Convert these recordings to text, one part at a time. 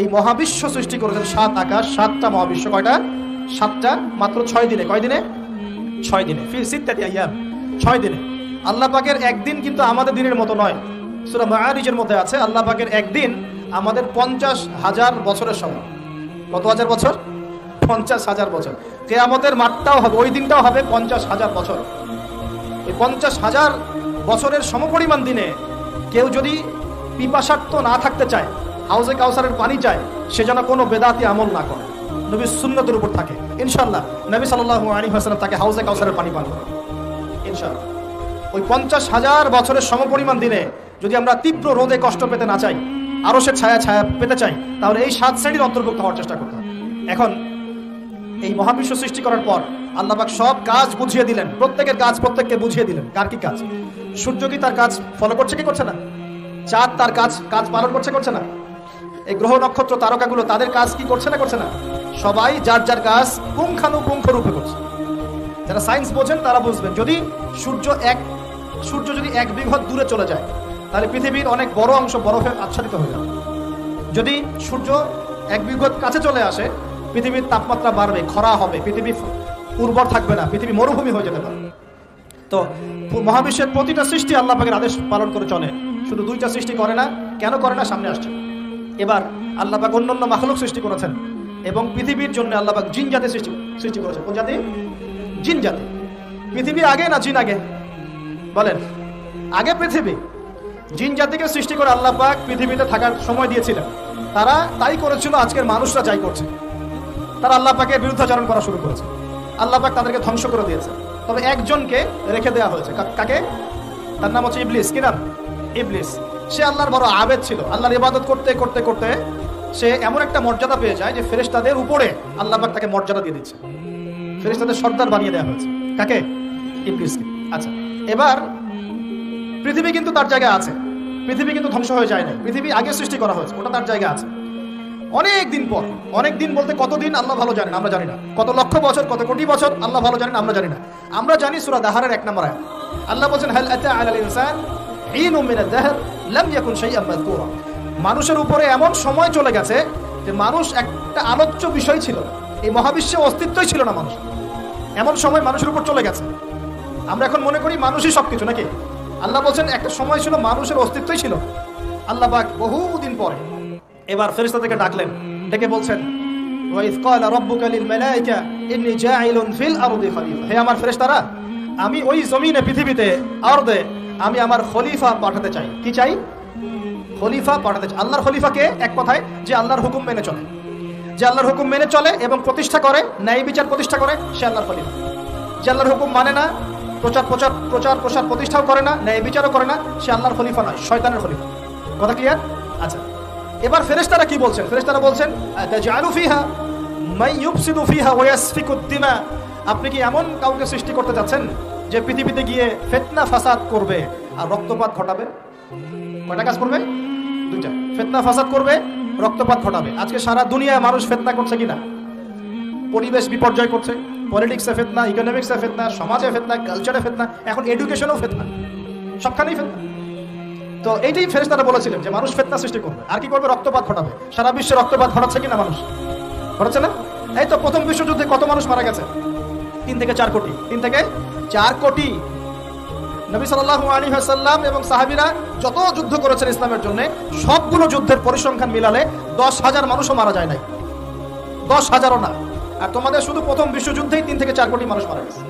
এই মহাবিশ্ব সৃষ্টি করেছেন 7 আকাশ 7টা মহাবিশ্ব। কয়টা? 7টা, মাত্র 6 দিনে। কয় দিনে? 6 দিনে। ফি সিত্তাতি আইয়াম, 6 দিনে। আল্লাহ পাকের একদিন কিন্তু আমাদের দিনের মতো নয়। সূরা মাআরিজের মধ্যে আছে আল্লাহ পাকের একদিন আমাদের 50,000 বছরের সমান। কত হাজার বছর? 50,000 বছর। কিয়ামতের মাঠটাও হবে, ওই দিনটাও হবে 50,000 বছর। এই 50,000 বছরের সমপরিমাণ দিনে কেউ যদি পিপাসার্থ না থাকতে চায়, হাউজে কাউসারের পানি চায়, সে যেন কোনো বেদাতি আমল না করে, নবীর সুন্নতের উপর থাকে। ইনশাআল্লাহ নবী সাল্লাল্লাহু আলাইহি ওয়াসাল্লাম তাকে হাউজে কাউসারের পানি পান করে ইনশাআল্লাহ। ওই 50,000 বছরের সমপরিমাণ দিনে যদি আমরা তীব্র রোদে কষ্ট পেতে না চাই, আরো সে ছায়া পেতে চাই, তাহলে এই 7 শ্রেণীর অন্তর্ভুক্ত হওয়ার চেষ্টা করতে হবে। এখন এই মহাবিশ্ব সৃষ্টি করার পর আল্লাহ পাক সব কাজ বুঝিয়ে দিলেন, প্রত্যেকের কাজ প্রত্যেককে বুঝিয়ে দিলেন। কার কি কাজ? সূর্য কি তার কাজ ফলো করছে কি করছে না? চাঁদ তার কাজ পালন করছে না? এই গ্রহ নক্ষত্র তারকাগুলো তাদের কাজ কি করছে না করছে না? সবাই যার যার কাজ পুঙ্খানুপুঙ্খ রূপে করছে। যারা সায়েন্স বোঝেন তারা বুঝবেন, যদি সূর্য যদি 1 বিঘত দূরে চলে যায়, তাহলে পৃথিবীর অনেক বড় অংশ বরফে আচ্ছাদিত হয়ে যাবে। যদি সূর্য 1 বিঘত কাছে চলে আসে, পৃথিবীর তাপমাত্রা বাড়বে, খরা হবে, পৃথিবী উর্বর থাকবে না, পৃথিবী মরুভূমি হয়ে যেতে পারে। তো মহাবিশ্বের প্রতিটা সৃষ্টি আল্লাহ পাকের আদেশ পালন করে চলে। শুধু 2টা সৃষ্টি করে না, কেন করে না সামনে আসছে। এবার আল্লাহ পাক অন্যান্য মাখলুক সৃষ্টি করেছেন এবং পৃথিবীর জন্য আল্লাহ পাক জিন জাতি সৃষ্টি করেছেন। কোন জাতি? জিন জাতি। পৃথিবী আগে না জিন আগে? বলেন, আগে পৃথিবী। জিন জাতিকে সৃষ্টি করে আল্লাহ পাক পৃথিবীতে থাকার সময় দিয়েছিলেন। তারা তাই করেছিল আজকের মানুষরা যাই করছে। তারা আল্লাহ পাকের বিরুদ্ধাচরণ করা শুরু করেছে। আল্লাহ পাক তাদেরকে ধ্বংস করে দিয়েছে। তবে একজনকে রেখে দেওয়া হয়েছে। কাকে? তার নাম হচ্ছে ইবলিস। কি নাম? ইবলিস। সে আল্লাহর বড় আবেদ ছিল। আল্লাহর ইবাদত করতে করতে করতে সে এমন একটা মর্যাদা পেয়ে যায় যে ফেরেশতাদের উপরে আল্লাহ পাক তাকে মর্যাদা দিয়ে দিচ্ছে। ফেরেশতাদের সর্দার বানিয়ে দেওয়া হয়েছে। কাকে? ইবলিসকে। আচ্ছা, এবার পৃথিবী কিন্তু তার জায়গায় আছে। পৃথিবী কিন্তু ধ্বংস হয়ে যায় না। পৃথিবী আগে সৃষ্টি করা হয়েছে, ওটা তার জায়গা আছে। অনেক দিন পর, অনেক দিন বলতে কতদিন আল্লাহ ভালো জানেন, আমরা জানি না। কত লক্ষ বছর, কত কোটি বছর আল্লাহ ভালো জানেন, আমরা জানি না। আমরা জানি সূরা দাহারের 1 নম্বর আয়াত আল্লাহ বলেন, হাল আতা আলাল ইনসান হিনুম মিনাদ দাহর লাম ইয়াকুন শাইআন মাযকুরা। মানুষের উপরে এমন সময় চলে গেছে যে মানুষ একটা আলোচ্য বিষয় ছিল না। এই মহাবিশ্বে অস্তিত্বই ছিল না মানুষ। এমন সময় মানুষের উপর চলে গেছে। আমরা এখন মনে করি মানুষই সবকিছু, নাকি? আল্লাহ বলছেন একটা সময় ছিল মানুষের অস্তিত্বই ছিল। আল্লাহ পাক বহুদিন পরে এবার ফেরেশতাদেরকে ডাকলেন, ডেকে বলছেন, ওয়া ইয ক্বালা রাব্বুকা লিল মালায়েকা ইন্নী জাঈলুন ফিল আরদি খলিফা। হে আমার ফেরেশতারা, আমি ওই জমিনে, পৃথিবীতে, আরদে আমি আমার খলিফা পাঠাতে চাই। কি চাই? খলিফা পাঠাতে চাই। আল্লাহর খলিফাকে এক কথায় যে আল্লাহর হুকুম মেনে চলে, যে আল্লাহর হুকুম মেনে চলে এবং প্রতিষ্ঠা করে, ন্যায় বিচার প্রতিষ্ঠা করে, সে আল্লাহর খলিফা। যে আল্লাহর হুকুম মানে না, প্রচার প্রসার প্রতিষ্ঠাও করে না, ন্যায় বিচারও করে না, সে আল্লাহর খলিফা নয়, শয়তানের খলিফা। কথা ক্লিয়ার? আচ্ছা, এবার ফেরেশতারা কি বলছেন? ফেরেশতারা বলছেন, তাজআলু ফিহা মান ইউফসিদু ফিহা ওয়া ইয়াসফিকু দিমা। আপনি কি এমন কাউকে সৃষ্টি করতে যাচ্ছেন যে পৃথিবীতে গিয়ে ফিতনা ফাসাদ করবে আর রক্তপাত ঘটাবে? কয়টা কাজ করবে? 2টা। ফিতনা ফাসাদ করবে, রক্তপাত ঘটাবে। আজকে সারা দুনিয়ায় মানুষ ফিতনা করছে কিনা? পরিবেশ বিপর্যয় করছে, পলিটিক্সে ফিতনা, ইকোনমিক্সে ফিতনা, সমাজে ফিতনা, কালচারে ফিতনা, এখন এডুকেশনেও ফিতনা, সবখানেই ফিতনা। তো এইটাই ফেরেশতারা বলেছিলেন যে মানুষ ফিতনা সৃষ্টি করবে। আর কি করবে? রক্তপাত ঘটাবে। সারা বিশ্বে রক্তপাত ঘটাচ্ছে কিনা মানুষ? ঘটাচ্ছে না? এই তো প্রথম বিশ্বযুদ্ধে কত মানুষ মারা গেছে? 3 থেকে 4 কোটি। 3 থেকে 4 কোটি। নবী সাল্লাল্লাহু আলাইহি ওয়াসাল্লাম এবং সাহাবীরা যত যুদ্ধ করেছেন ইসলামের জন্য, সবগুলো যুদ্ধের পরিসংখ্যান মিলালে 10,000 মানুষও মারা যায় নাই। 10,000ও না। আর তোমাদের শুধু প্রথম বিশ্বযুদ্ধেই 3 থেকে 4 কোটি মানুষ মারা গেছে।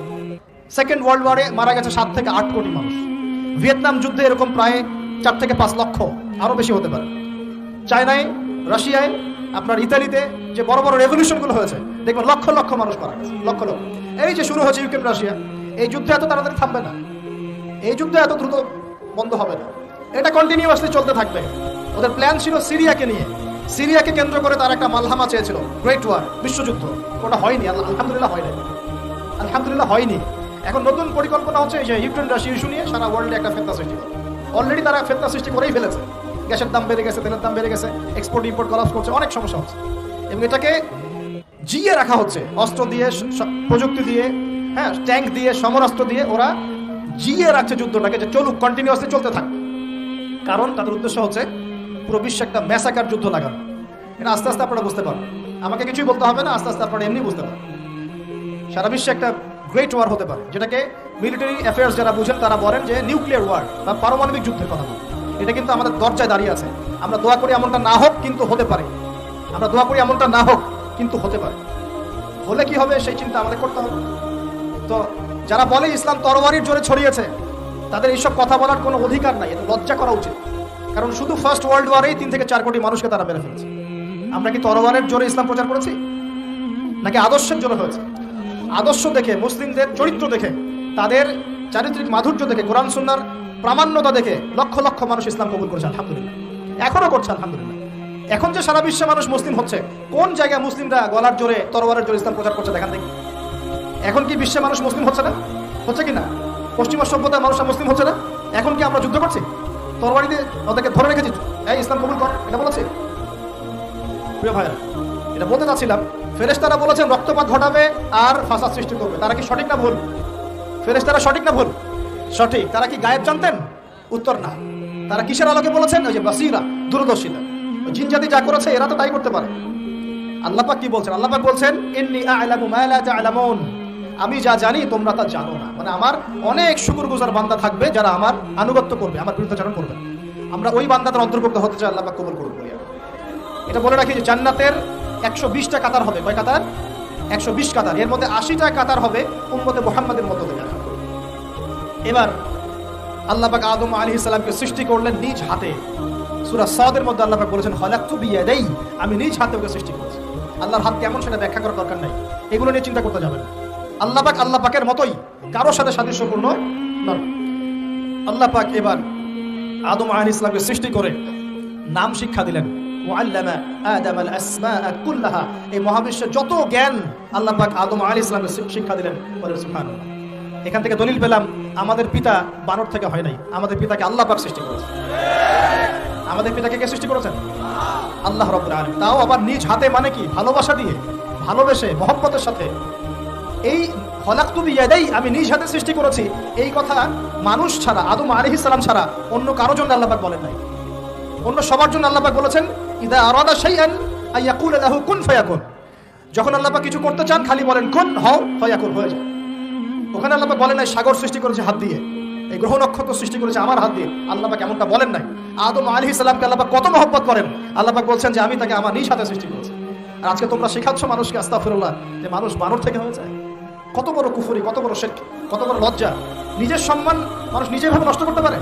সেকেন্ড ওয়ার্ল্ড ওয়ারে মারা গেছে 7 থেকে 8 কোটি মানুষ। ভিয়েতনাম যুদ্ধে এরকম প্রায় 4 থেকে 5 লক্ষ, আরো বেশি হতে পারে। চায়নায়, রাশিয়ায়, আপনার ইতালিতে যে বড় বড় রেভলিউশনগুলো হয়েছে, দেখবেন লক্ষ লক্ষ মানুষ মারা গেছে, লক্ষ লক্ষ। এই যে শুরু হয়েছে ইউক্রেন রাশিয়া, এই যুদ্ধ এত তাড়াতাড়ি থামবে না, এই যুদ্ধ এত দ্রুত বন্ধ হবে না, এটা কন্টিনিউয়াসলি চলতে থাকবে। ওদের প্ল্যান ছিল সিরিয়াকে নিয়ে, সিরিয়াকে কেন্দ্র করে তার একটা মালহামা চেয়েছিল, গ্রেট ওয়ার, বিশ্বযুদ্ধ। ওটা হয়নি, আলহামদুলিল্লাহ হয়নি, আলহামদুলিল্লাহ হয়নি। এখন নতুন পরিকল্পনা হচ্ছে যে ইউক্রেন রাশিয়া ইস্যু নিয়ে সারা ওয়ার্ল্ডে একটা ফিতনা সৃষ্টি করে। অলরেডি তারা ফিতনা সৃষ্টি করেই ফেলেছে। গ্যাসের দাম বেড়ে গেছে, তেলের দাম বেড়ে গেছে, এক্সপোর্ট ইম্পোর্ট কলাপস করছে, অনেক সমস্যা হচ্ছে। এবং এটাকে জিয়ে রাখা হচ্ছে অস্ত্র দিয়ে, প্রযুক্তি দিয়ে, হ্যাঁ, ট্যাঙ্ক দিয়ে, সমরাস্ত্র দিয়ে ওরা জিয়ে রাখছে যুদ্ধটাকে, যে চলুক, কন্টিনিউয়াসলি চলতে থাক। কারণ তাদের উদ্দেশ্য হচ্ছে পুরো বিশ্বে একটা ম্যাসাকার যুদ্ধ লাগানো। এটা আস্তে আস্তে আপনারা বুঝতে পারবেন। আমাকে কিছুই বলতে হবে না, আস্তে আস্তে আপনারা এমনি বুঝতে পারবেন। সারা বিশ্বে একটা গ্রেট ওয়ার হতে পারে, যেটাকে মিলিটারি অ্যাফেয়ার্স যারা বুঝেন তারা বলেন যে নিউক্লিয়ার ওয়ার বা পারমাণবিক যুদ্ধের কথা বলেন। এটা কিন্তু আমাদের দরজায় দাঁড়িয়ে আছে। আমরা দোয়া করি এমনটা না হোক, কিন্তু হতে পারে। আমরা দোয়া করি এমনটা না হোক, কিন্তু হতে পারে। হলে কি হবে সেই চিন্তা আমাদের করতে হবে। তো যারা বলে ইসলাম তরবারির জোরে ছড়িয়েছে, তাদের এইসব কথা বলার কোনো অধিকার নাই, এটা লজ্জা করা উচিত। কারণ শুধু ফার্স্ট ওয়ার্ল্ড ওয়ারেই 3 থেকে 4 কোটি মানুষকে তারা মেরে ফেলেছে। আমরা কি তরবারের জোরে ইসলাম প্রচার করেছি, নাকি আদর্শের জোরে হয়েছে? আদর্শ দেখে, মুসলিমদের চরিত্র দেখে, তাদের চারিত্রিক মাধুর্য দেখে, কোরআন সুন্নাহর প্রামাণ্যতা দেখে লক্ষ লক্ষ মানুষ ইসলাম কবুল করেছে, আলহামদুলিল্লাহ। এখনো করছে, আলহামদুলিল্লাহ। এখন যে সারা বিশ্বে মানুষ মুসলিম হচ্ছে, কোন জায়গায় মুসলিমরা গলার জোরে, তরবারের জোরে ইসলাম প্রচার করছে দেখান দেখি। এখন কি বিশ্বে মানুষ মুসলিম হচ্ছে না? হচ্ছে কি না? পশ্চিমা সভ্যতার মানুষরা মুসলিম হচ্ছে না? এখন কি আমরা যুদ্ধ করছি? তরবারি দিয়ে ওদেরকে ধরে রেখেছি, এই ইসলাম কবুল কর, এটা বলেছে? প্রিয় ভাইরা, এটা বলতে চাচ্ছিলাম, ফেরেশতারা বলেছেন রক্তপাত ঘটাবে আর ফাসাদ সৃষ্টি করবে। তারা কি সঠিক না ভুল? ফেরেশতারা সঠিক না ভুল? সঠিক। তারা কি গায়েব জানতেন? উত্তর না। তারা কিসের আলোকে বলেছেন? ওই যে বাসীরা, দূরদর্শিতা। জিন জাতি যা করেছে এরা তো তাই করতে পারে। আল্লাহ পাক কি বলছেন? আল্লাহ পাক বলছেন ইন্নী আ'লামু মা লা তা'লামুন, আমি যা জানি তোমরা তা জানো না। মানে আমার অনেক শুকরগুজার বান্দা থাকবে যারা আমার আনুগত্য করবে, আমার বিরুদ্ধাচরণ করবে। আমরা ওই বান্দাদের অন্তর্ভুক্ত হতে চাই, আল্লাহ পাক কবুল করুন। এটা বলে রাখি যে জান্নাতের 120টা কাতার হবে। কয় কাতার? 120 কাতার। এর মধ্যে 80টা কাতার হবে উম্মতে মুহাম্মাদের মধ্য থেকে। এবার আল্লাহ পাক আদম আলাইহিস সালামকে সৃষ্টি করলেন নিজ হাতে। সূরা সাদের মধ্যে আল্লাহ পাক বলেছেন খালাকতু বিয়াদাই, আমি নিজ হাতে ওকে সৃষ্টি করেছি। আল্লাহর হাত কেমন সেটা ব্যাখ্যা করার দরকার নাই, এগুলো নিয়ে চিন্তা করতে যাবেন না। আল্লাহ পাকের মতোই, কারোর সাথে সাদৃশ্যপূর্ণ নন। আল্লাহ পাক এবার আদম আলাইহিস সালামকে সৃষ্টি করে নাম শিক্ষা দিলেন। ওয়াল্লামা আদামাল আসমাআ কুল্লাহা, এই মহাবিশ্বের যত জ্ঞান আল্লাহ পাক আদম আলাইহিস সালামকে শিক্ষা দিলেন। বলে সুবহানাল্লাহ। এখান থেকে দলিল পেলাম আমাদের পিতা বানর থেকে হয় নাই, আমাদের পিতাকে আল্লাহ পাক সৃষ্টি করেছেন। আমাদের পিতাকে কে সৃষ্টি করেছেন? আল্লাহ রাব্বুল আলামিন। তাও আবার নিজ হাতে, মানে কি? ভালোবাসা দিয়ে, ভালোবেসে, মহব্বতের সাথে। এই খলাকতু বিয়াদাই, আমি নিজ হাতে সৃষ্টি করেছি, এই কথা মানুষ ছাড়া, আদম আলাইহিস সালাম ছাড়া অন্য কারোর জন্য আল্লাহ পাক বলেন নাই। অন্য সবার জন্য আল্লাহ পাক বলেছেন ইদা আরাদা শাইআন আইয়াকুলা লাহু কুন ফায়াকুন। যখন আল্লাহ পাক কিছু করতে চান খালি বলেন কুন, হও, ফায়াকুন, হয়ে যায়। ওখানে আল্লাহ পাক বলেন নাই সাগর সৃষ্টি করেছে হাত দিয়ে, এই গ্রহ নক্ষত্র সৃষ্টি করেছে আমার হাত দিয়ে। আল্লাহ পাক এমনটা বলেন নাই। আদম আলাইহিস সালামকে আল্লাহ পাক কত মহব্বত করেন, আল্লাহ পাক বলছেন যে আমি তাকে আমার নিজ হাতে সৃষ্টি করেছি। আর আজকে তোমরা শেখাচ্ছ মানুষকে, আস্তাগফিরুল্লাহ, যে মানুষ বানর থেকে হয়ে যায়। কত বড় কুফরি, কত বড় শিরক, কত বড় লজ্জা। নিজের সম্মান মানুষ নিজের ভাবে নষ্ট করতে পারে,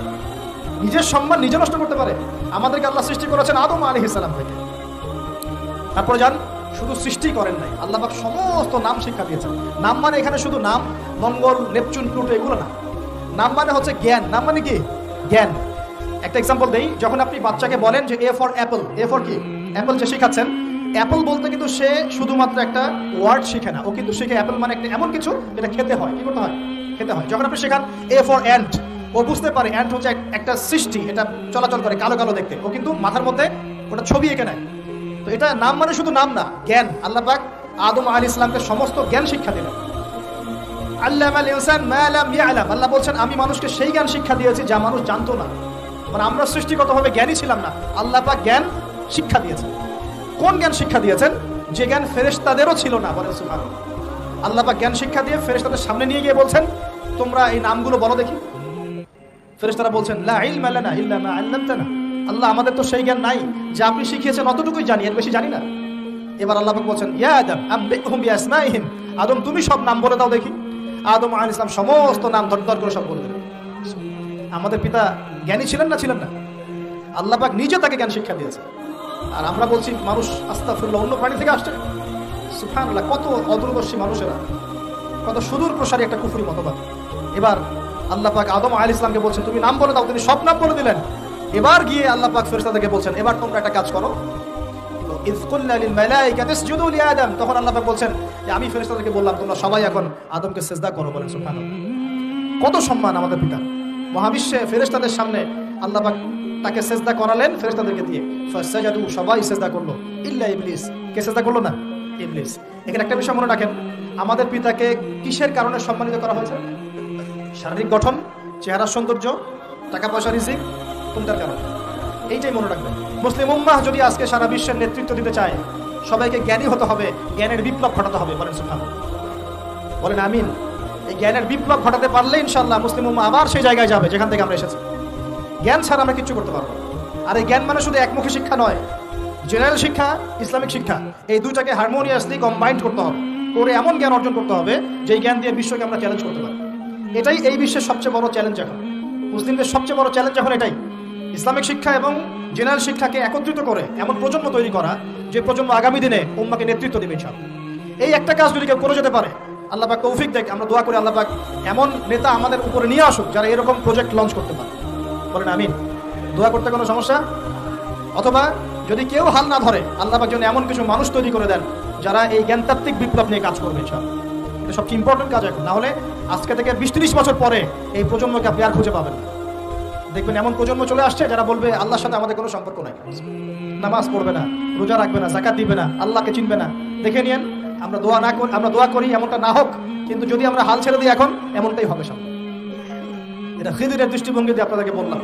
নিজের সম্মান নিজে নষ্ট করতে পারে। আমাদেরকে আল্লাহ সৃষ্টি করেছেন আদম আলাইহিস সালাম থেকে। তারপরে যান, শুধু সৃষ্টি করেন নাই, আল্লাহ পাক সমস্ত নাম শিক্ষা দিয়েছেন। নাম মানে এখানে শুধু নাম, মঙ্গল, নেপচুন, প্লুটো এগুলো না। নাম মানে হচ্ছে জ্ঞান। নাম মানে কি? জ্ঞান। একটা এক্সাম্পল দেই, যখন আপনি বাচ্চাকে বলেন যে A for Apple, A for কি? অ্যাপল যে শিখাচ্ছেন, অ্যাপল বলতে কিন্তু সে শুধুমাত্র একটা ওয়ার্ড শিখে না, ও কিন্তু শিখে অ্যাপল মানে একটা এমন কিছু যেটা খেতে হয়। কি করতে হয়? খেতে হয়। যখন আপনি শেখান এ ফর অ্যান্ট, ও বুঝতে পারে অ্যান্ট হচ্ছে একটা সৃষ্টি, এটা চলাচল করে, কালো কালো দেখতে। ও কিন্তু মাথার মধ্যে ওটা ছবি এঁকে নেয়। তো এটা নাম মানে শুধু নাম না, জ্ঞান। আল্লাহ পাক আদম আলাইহিস সালামকে সমস্ত জ্ঞান শিক্ষা দিলেন। আল্লামাল ইনসান মা লাম ইয়ালাম, আল্লাহ বলছেন আমি মানুষকে সেই জ্ঞান শিক্ষা দিয়েছি যা মানুষ জানতো না। মানে আমরা সৃষ্টিগতভাবে জ্ঞানী ছিলাম না, আল্লাহ পাক জ্ঞান শিক্ষা দিয়েছেন। কোন জ্ঞান শিক্ষা দিয়েছেন? যে জ্ঞান ফেরেশতাদেরও ছিল না। বলেন সুবহানাল্লাহ। আল্লাহ পাক জ্ঞান শিক্ষা দিয়ে ফেরেশতাদের সামনে নিয়ে গিয়ে বলছেন তোমরা এই নামগুলো বলো দেখি। ফেরেশতারা বলছেন লা ইলমা লানা ইল্লা মা আল্লামতানা, আল্লাহ আমাদের তো সেই জ্ঞান নাই, যা আপনি শিখিয়েছেন অতটুকুই জানি, এর বেশি জানি না। এবার আল্লাহ পাক বলছেন ইয়া আদম আম্বিহুম বিআসমাইহিম, আদম তুমি সব নাম বলে দাও দেখি। আদম আলাইহিস সালাম সমস্ত নাম ধর করে সব বলে দিলেন। আমাদের পিতা জ্ঞানী ছিলেন না? ছিলেন না? আল্লাহ পাক নিজে তাকে জ্ঞান শিক্ষা দিয়েছে। আর আমরা বলছি মানুষ আস্তাগফিরুল্লাহ অন্য প্রাণী থেকে আসছে। সুবহানাল্লাহ, কত অদূরদর্শী মানুষেরা, কত সুদূর প্রসারী একটা কুফরি মতবাদ। এবার আল্লাহ পাক আদম আলাইহিস সালামকে বলছেন তুমি নাম বলে দাও, তিনি সব নাম বলে দিলেন। এবার গিয়ে আল্লাহ পাক ফেরেশতাদেরকে বলছেন এবার তোমরা একটা কাজ করো। ইয কুলনা লিল মালাইকাতি ইসজুদু লি আদম, তখন আল্লাহ পাক বলছেন যে আমি ফেরেশতাদেরকে বললাম তোমরা সবাই এখন আদমকে সিজদা করো। বলেন সুবহানাল্লাহ। কত সম্মান আমাদের পিতা। মহাবিশ্বে ফেরেশতাদের সামনে আল্লাহ পাক তাকে সিজদা করালেন ফেরেশতাদেরকে দিয়ে। ফাসাজাদু, সবাই সিজদা করলো, ইল্লা ইবলিস। কে সিজদা করলো না? ইবলিস। এখানে একটা বিষয় মনে রাখেন, আমাদের পিতাকে কিসের কারণে সম্মানিত করা হয়েছে? শারীরিক গঠন, চেহারা সৌন্দর্য, টাকা পয়সা, রিজিক, কোনটার কারণে? এইটাই মনে রাখবেন। মুসলিম উম্মাহ যদি আজকে সারা বিশ্বের নেতৃত্ব দিতে চায়, সবাইকে জ্ঞানী হতে হবে, জ্ঞানের বিপ্লব ঘটাতে হবে। বলেন সুবহানাল্লাহ, বলেন আমিন। এই জ্ঞানের বিপ্লব ঘটাতে পারলে ইনশাআল্লাহ মুসলিম উম্মাহ আবার সেই জায়গায় যাবে যেখান থেকে আমরা এসেছি। জ্ঞান ছাড়া আমরা কিচ্ছু করতে পারবো না। আর এই জ্ঞান মানে শুধু একমুখী শিক্ষা নয়, জেনারেল শিক্ষা, ইসলামিক শিক্ষা, এই দুইটাকে হারমোনিয়াসলি কম্বাইন্ড করতে হবে, করে এমন জ্ঞান অর্জন করতে হবে যে জ্ঞান দিয়ে বিশ্বকে আমরা চ্যালেঞ্জ করতে পারি। এটাই এই বিশ্বের সবচেয়ে বড় চ্যালেঞ্জ এখন, মুসলিমদের সবচেয়ে বড় চ্যালেঞ্জ এখন এটাই, ইসলামিক শিক্ষা এবং জেনারেল শিক্ষাকে একত্রিত করে এমন প্রজন্ম তৈরি করা যে প্রজন্ম আগামী দিনে উম্মাহকে নেতৃত্ব দেবে ইনশাআল্লাহ। এই একটা কাজ যদি কেউ করে যেতে পারে, আল্লাহ পাক তৌফিক দেখ, আমরা দোয়া করি আল্লাহ পাক এমন নেতা আমাদের উপরে নিয়ে আসুক যারা এরকম প্রজেক্ট লঞ্চ করতে পারে। বলেন আমিন। দোয়া করতে কোনো সমস্যা? অথবা যদি কেউ হাল না ধরে, আল্লাহ পাক যেন এমন কিছু মানুষ তৈরি করে দেন যারা এই জ্ঞানতাত্ত্বিক বিপ্লব নিয়ে কাজ করবে ইনশাআল্লাহ। এটা সবচেয়ে ইম্পর্টেন্ট কাজ এখন, না হলে আজকে থেকে 20-30 বছর পরে এই প্রজন্মকে আপনি আর খুঁজে পাবেন না। দেখবেন এমন প্রজন্ম চলে আসছে যারা বলবে আল্লাহর সাথে আমাদের কোনো সম্পর্ক নাই, নামাজ পড়বে না, রোজা রাখবে না, যাকাত দিবে না, আল্লাহকে চিনবে না। দেখে নিয়েন, আমরা দোয়া করি এমনটা না হোক, কিন্তু যদি আমরা হাল ছেড়ে দিই এখন এমনটাই হবে সামনে। এটা খিদিরের দৃষ্টিভঙ্গি দিয়ে আপনাদেরকে বললাম,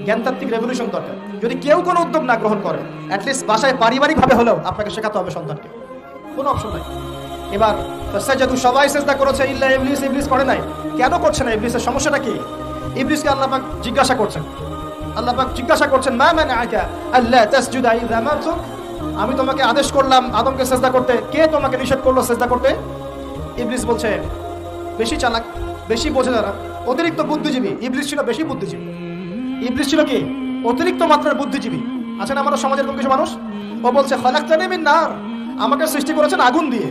জ্ঞানতাত্ত্বিক রেভলিউশন দরকার। যদি কেউ কোনো উদ্যোগ না গ্রহণ করে, অ্যাটলিস্ট বাসায় পারিবারিকভাবে হলেও আপনাকে শেখাতে হবে সন্তানকে, কোনো অপশন নাই। এবার সাজদা সবাই সেজদা করেছে ইল্লা ইবলিস, ইবলিস করে নাই। কেন করছে না? ইবলিসের সমস্যাটা কি? ইবলিসকে আল্লাহ পাক জিজ্ঞাসা করছেন, মা মানাআকা আল্লা তাসজুদা ইযা আমারতুক, আমি তোমাকে আদেশ করলাম আদমকে সেজদা করতে, কে তোমাকে নিষেধ করলো সেজদা করতে? ইবলিস বলছে, বেশি চালাক, বেশি বোঝে যারা, অতিরিক্ত বুদ্ধিজীবী। ইবলিস ছিল বেশি বুদ্ধিজীবী। ইবলিস ছিল কি? অতিরিক্ত মাত্রার বুদ্ধিজীবী। আছেন আমাদের সমাজের কিছু মানুষ, ও বলছে খালাকতানি মিন নার, আমাকে সৃষ্টি করেছেন আগুন দিয়ে,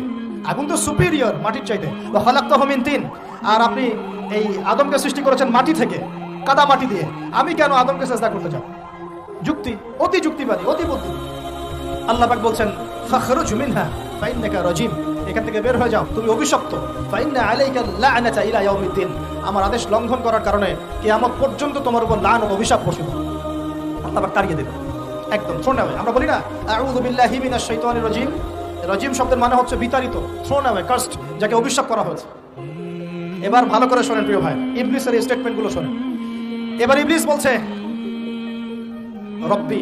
আগুন তো সুপিরিয়র মাটির চাইতে। ওয়া খালাকতাহু মিন তিন, আর আপনি এই আদমকে সৃষ্টি করেছেন মাটি থেকে, কাদা মাটি দিয়ে, আমি কেন আদমকে সেজদা করতে যাব? যুক্তি, অতি যুক্তিবাদী, অতি বুদ্ধি। আল্লাহ পাক বলছেন ফাখরুজ মিনহা ফাইন্নাকা রাজিম, এখান থেকে বের হয়ে যাও, তুমি অভিশপ্ত। ফাইন্না আলাইকা লা'নাতা ইলা ইয়াউমিদ্দিন, আমার আদেশ লঙ্ঘন করার কারণে কিয়ামত পর্যন্ত তোমার উপর লানত অভিশাপ বসবে। আল্লাহ পাক তাড়িয়ে দেবে একদম, থ্রোন অ্যাওয়ে। আমরা বলি না আউযু বিল্লাহি মিনাশ শাইতানির রাজিম, রাজিম শব্দের মানে হচ্ছে বিতাড়িত, থ্রোন অ্যাওয়ে, কার্সড, যাকে অভিশাপ করা হয়েছে। এবার ভালো করে শোনেন প্রিয় ভাই, ইবলিসের এই স্টেটমেন্টগুলো শোনেন। এবার ইবলিস বলছে রব্বি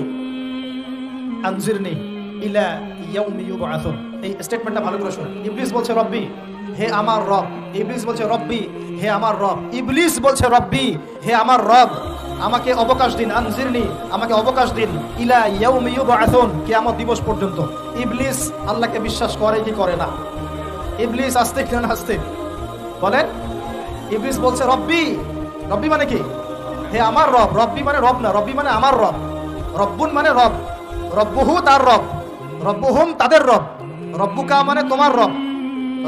আনজিরনি ইলা ইয়াউমি ইউবআসুন, এই স্টেটমেন্টটা ভালো করে শোনেন। ইবলিস বলছে রব্বি, হে আমার রব। ইবলিস বলছে রব্বি, হে আমার রব। ইবলিস বলছে রব্বি, হে আমার রব, আমাকে অবকাশ দিন, আনজিরনি, আমাকে অবকাশ দিন, ইলা ইয়াউমি ইউবআসুন, কিয়ামত দিবস পর্যন্ত। ইবলিস আল্লাহকে বিশ্বাস করে কি করে না? ইবলিস আস্তিক না নাস্তিক? বলেন। ইবলিস বলছে রব্বি, রব্বি মানে কি? হে আমার রব। রব্বি মানে রব না, রব্বি মানে আমার রব। রব্বুন মানে রব, রব্বুহু তার রব, রব্বুহুম তাদের রব, রব্বুকা মানে তোমার রব,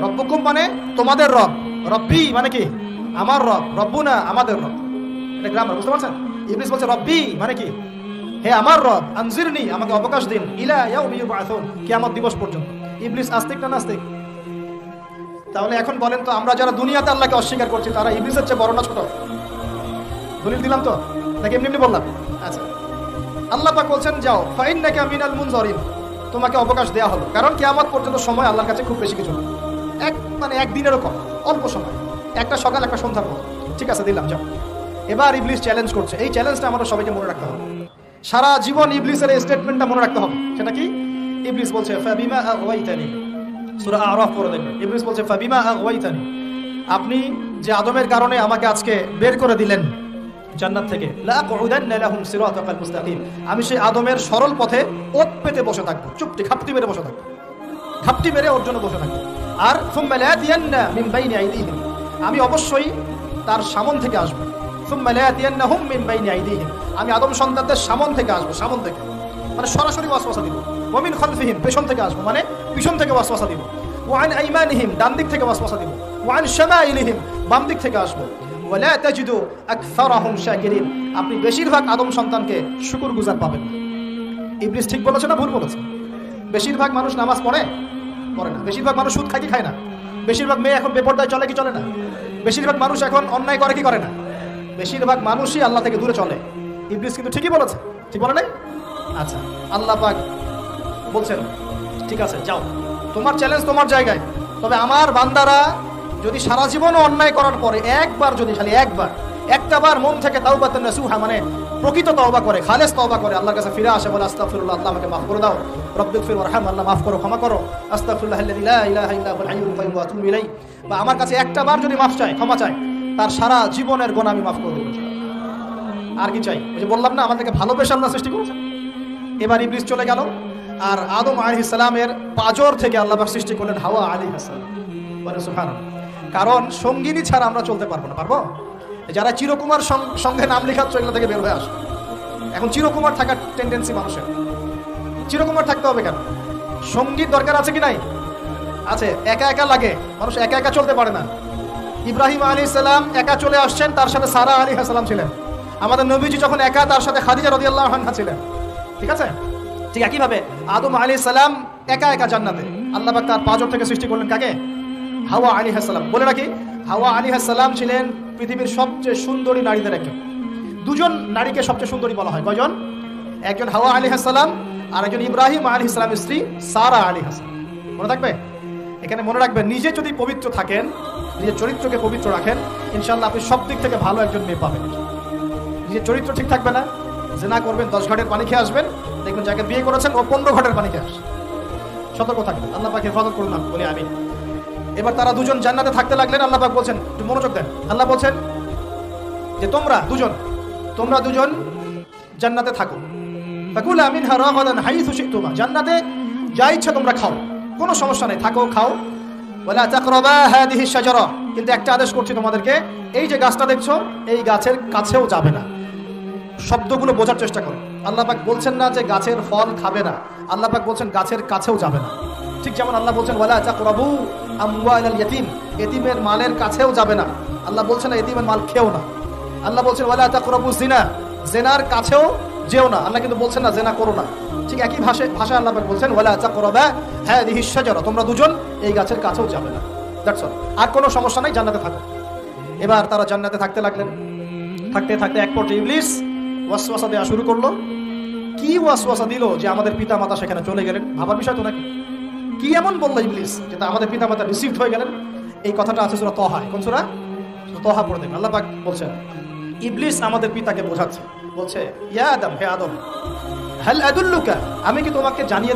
রব্বুকুম মানে তোমাদের রব, রব্বি মানে কি? আমার রব, রব্বুনা আমাদের রব। এটা গ্রামার, বুঝতে পারছেন? ইবলিস বলছে রব্বি মানে কি? হে আমার রব, আনজিরনি, আমাকে অবকাশ দিন, ইলা ইয়াউমি ইউবআসুন, কিয়ামত দিবস পর্যন্ত। ইবলিস আস্তিক না নাস্তিক? তাহলে এখন বলেন তো, আমরা যারা দুনিয়াতে আল্লাহকে অস্বীকার করছি তারা ইবলিসের চেয়ে বড় না ছোট? দলিল দিলাম তো, নাকি এমনি এমনি বললাম? আচ্ছা, আল্লাহ পাক বলছেন যাও, ফাইন্নাকা মিনাল মুনজারিন, তোমাকে অবকাশ দেয়া হলো, কারণ কিয়ামত পর্যন্ত সময় আল্লাহর কাছে খুব বেশি কিছু না, এক দিনেরও কম, অল্প সময়, একটা সকাল একটা সন্ধ্যার পর। ঠিক আছে, দিলাম, যাও। এবার ইবলিস চ্যালেঞ্জ করছে। এই চ্যালেঞ্জটা আমাদের সবাইকে মনে রাখতে হবে, সারা জীবন ইবলিসের এই স্টেটমেন্টটা মনে রাখতে হবে। সেটা কি? ইবলিস বলছে ফাবিমা আগওয়াইতানি, সূরা আরাফ পড়ে দেখবেন। ইবলিস বলছে ফাবিমা আগওয়াইতানি, আপনি যে আদমের কারণে আমাকে আজকে বের করে দিলেন জান্নাত থেকে, লাআকুদান্না লাহুম সিরাতাকাল মুস্তাকিম, আমি সেই আদমের সরল পথে ওত পেতে বসে থাকবো, চুপটি ঘাপটি মেরে বসে থাকবো, ঘাপটি মেরে ওর জন্য বসে থাকবো। আর সুম্মা লায়াতিয়ান্না মিন বাইনি আইদিহিম, আমি অবশ্যই তার সামন থেকে আসবো। সুম্মা লায়াতিয়ান্নাহুম মিন বাইনি আইদিহিম, আমি আদম সন্তানদের সামন থেকে আসবো, সামন থেকে মানে সরাসরি ওয়াসওয়াসা দিব। ওয়া মিন খালফিহিম, পেছন থেকে আসবো মানে পিছন থেকে ওয়াসওয়াসা দিব। ওয়া আন আইমানিহিম, ডান দিক থেকে ওয়াসওয়াসা দিব। ওয়া আন শামাইলিহিম, বাম দিক থেকে আসবো। ওয়ালা তাজিদু আকসারাহুম শাকিরিন, আপনি বেশিরভাগ আদম সন্তানকে শুকরগুজার পাবেন না। ইবলিস ঠিক বলেছে না ভুল বলেছে? বেশিরভাগ মানুষ নামাজ পড়ে না, বেশিরভাগ মানুষ সুদ খায় কি খায় না, বেশিরভাগ মেয়ে এখন বেপরদায় চলে কি চলে না, বেশিরভাগ মানুষ এখন অন্যায় করে কি করে না, বেশিরভাগ মানুষই আল্লাহ থেকে দূরে চলে। ইবলিস কিন্তু ঠিকই বলেছে, ঠিক বলে নাই? আচ্ছা, আল্লাহ পাক বলছেন ঠিক আছে যাও, তোমার চ্যালেঞ্জ তোমার জায়গায়, তবে আমার বান্দারা যদি সারা জীবন অন্যায় করার পরে একবার, যদি খালি একবার, একটা বার মন থেকে তাওবাতান নাসুহা মানে প্রকৃত তওবা করে, খালেস তওবা করে, আল্লাহর কাছে ফিরে আসে, বলে আস্তাগফিরুল্লাহ, আল্লাহ আমাকে মাফ করে দাও, রব্বিগফির ওয়ারহাম, আল্লাহ মাফ করো, ক্ষমা করো, আস্তাগফিরুল্লাহাল্লাযী লা ইলাহা ইল্লা হুয়াল হাইয়ুল কাইয়্যুম ওয়া আতুবু ইলাইহি, বা আমার কাছে একটা বার যদি মাফ চায়, ক্ষমা চায়, তার সারা জীবনের গুনাহ আমি মাফ করে দেব। আর কি চাই? ওই যে বললাম না, আমাদেরকে ভালোবেসে আল্লাহ সৃষ্টি করেছেন। এবার ইবলিস চলে গেল, আর আদম আলাইহিস সালামের পাঁজর থেকে আল্লাহ পাক সৃষ্টি করলেন হাওয়া আলাইহিস সালাম। বলে সুবহানাল্লাহ। কারণ সঙ্গিনী ছাড়া আমরা চলতে পারবো না। পারবো? যারা চিরকুমার সঙ্গে নাম লেখাচ্ছ, এগুলো থেকে বের হয়ে আসো। এখন চিরকুমার থাকার টেন্ডেন্সি মানুষের। চিরকুমার থাকতে হবে কেন? সঙ্গীত দরকার আছে কি নাই? আছে। একা একা লাগে, মানুষ একা একা চলতে পারে না। ইব্রাহিম আলাইহিস সালাম একা চলে আসছেন, তার সাথে সারা আলাইহিস সালাম ছিলেন। আমাদের নবীজি যখন একা, তার সাথে খাদিজা রাদিয়াল্লাহু আনহা ছিলেন। ঠিক আছে? ঠিক একইভাবে আদম আলাইহিস সালাম একা একা জান্নাতে, আল্লাহ পাক তার পাঁজর থেকে সৃষ্টি করলেন কাকে? হাওয়া আলাইহিস সালাম। বলে রাখি, হাওয়া আলাইহিস সালাম ছিলেন পৃথিবীর সবচেয়ে সুন্দরী নারীদের একজন। দুজন নারীকে সবচেয়ে সুন্দরী বলা হয়। কয়জন? একজন হাওয়া আলাইহিস সালাম, আর একজন ইব্রাহিম আলাইহিস সালামের স্ত্রী সারা আলাইহিস সালাম। মনে থাকবে? এখানে মনে রাখবেন, নিজে যদি পবিত্র থাকেন, নিজের চরিত্রকে পবিত্র রাখেন, ইনশাআল্লাহ আপনি সব দিক থেকে ভালো একজন মেয়ে পাবেন। নিজের চরিত্র ঠিক থাকবে না, জিনা করবেন, 10 ঘাটের পানি খেয়ে আসবেন, দেখবেন যাকে বিয়ে করেছেন ও 15 ঘাটের পানি খেয়ে আসে। সতর্ক থাকবেন। আল্লাহ পাক হেফাজত করুন না, বলি আমিন। এবার তারা দুজন জান্নাতে থাকতে লাগলেন। আল্লাহ পাক বলছেন, একটু মনোযোগ দেন, আল্লাহ বলছেন যে তোমরা দুজন জান্নাতে থাকো। ফাকুলা মিনহা রাগাদান হাইসু শিতুমা, জান্নাতে যা ইচ্ছা তোমরা খাও, কোনো সমস্যা নেই, থাকো, খাও। ওয়ালা তাকরাবা হাদিহি শাজারা, কিন্তু একটা আদেশ করছি তোমাদেরকে, এই যে গাছটা দেখছো, এই গাছের কাছেও যাবে না। শব্দগুলো বোঝার চেষ্টা করো। আল্লাহ পাক বলছেন না যে গাছের ফল খাবে না, আল্লাহ পাক বলছেন গাছের কাছেও যাবে না। ঠিক যেমন আল্লাহ বলছেন ওয়ালা তাকরাবু আমওয়ালাল ইয়াতীম, এতিমের মালের কাছেও যাবে না। আল্লাহ বলছেন না এতিমের মাল খেও না। আল্লাহ বলছেন ওয়ালা তাকরাবু জিনা, জিনার কাছেও যেও না। আল্লাহ কিন্তু বলছেন না জিনা করো না। ঠিক একই ভাষায় আল্লাহ পাক বলছেন ওয়ালা তাকরাবা হাদিহি শাজারা, তোমরা দুজন এই গাছের কাছেও যাবে না। That's all. আর কোনো সমস্যা নাই, জান্নাতে থাকো। এবার তারা জান্নাতে থাকতে লাগলেন। থাকতে থাকতে এক পর্যায়ে ইবলিস ওয়াসওয়াসা দেওয়া শুরু করলো। কি ওয়াসওয়াসা দিল যে আমাদের পিতা মাতা সেখানে চলে গেলেন? ভাবার বিষয় তো নাকি? কি এমন বললো ইবলিস যে আমাদের পিতা মাতা রিসিভড হয়ে গেলেন? এই কথাটা আছে সূরা তাহায়। কোন সূরা? তাহা পড়ে দেখুন। আল্লাহ পাক বলছেন, ইবলিস আমাদের পিতাকে বোঝাচ্ছে, বলছে ইয়া আদম, হে আদম, হাল আদুল্লুকা, আমি কি তোমাকে জানিয়ে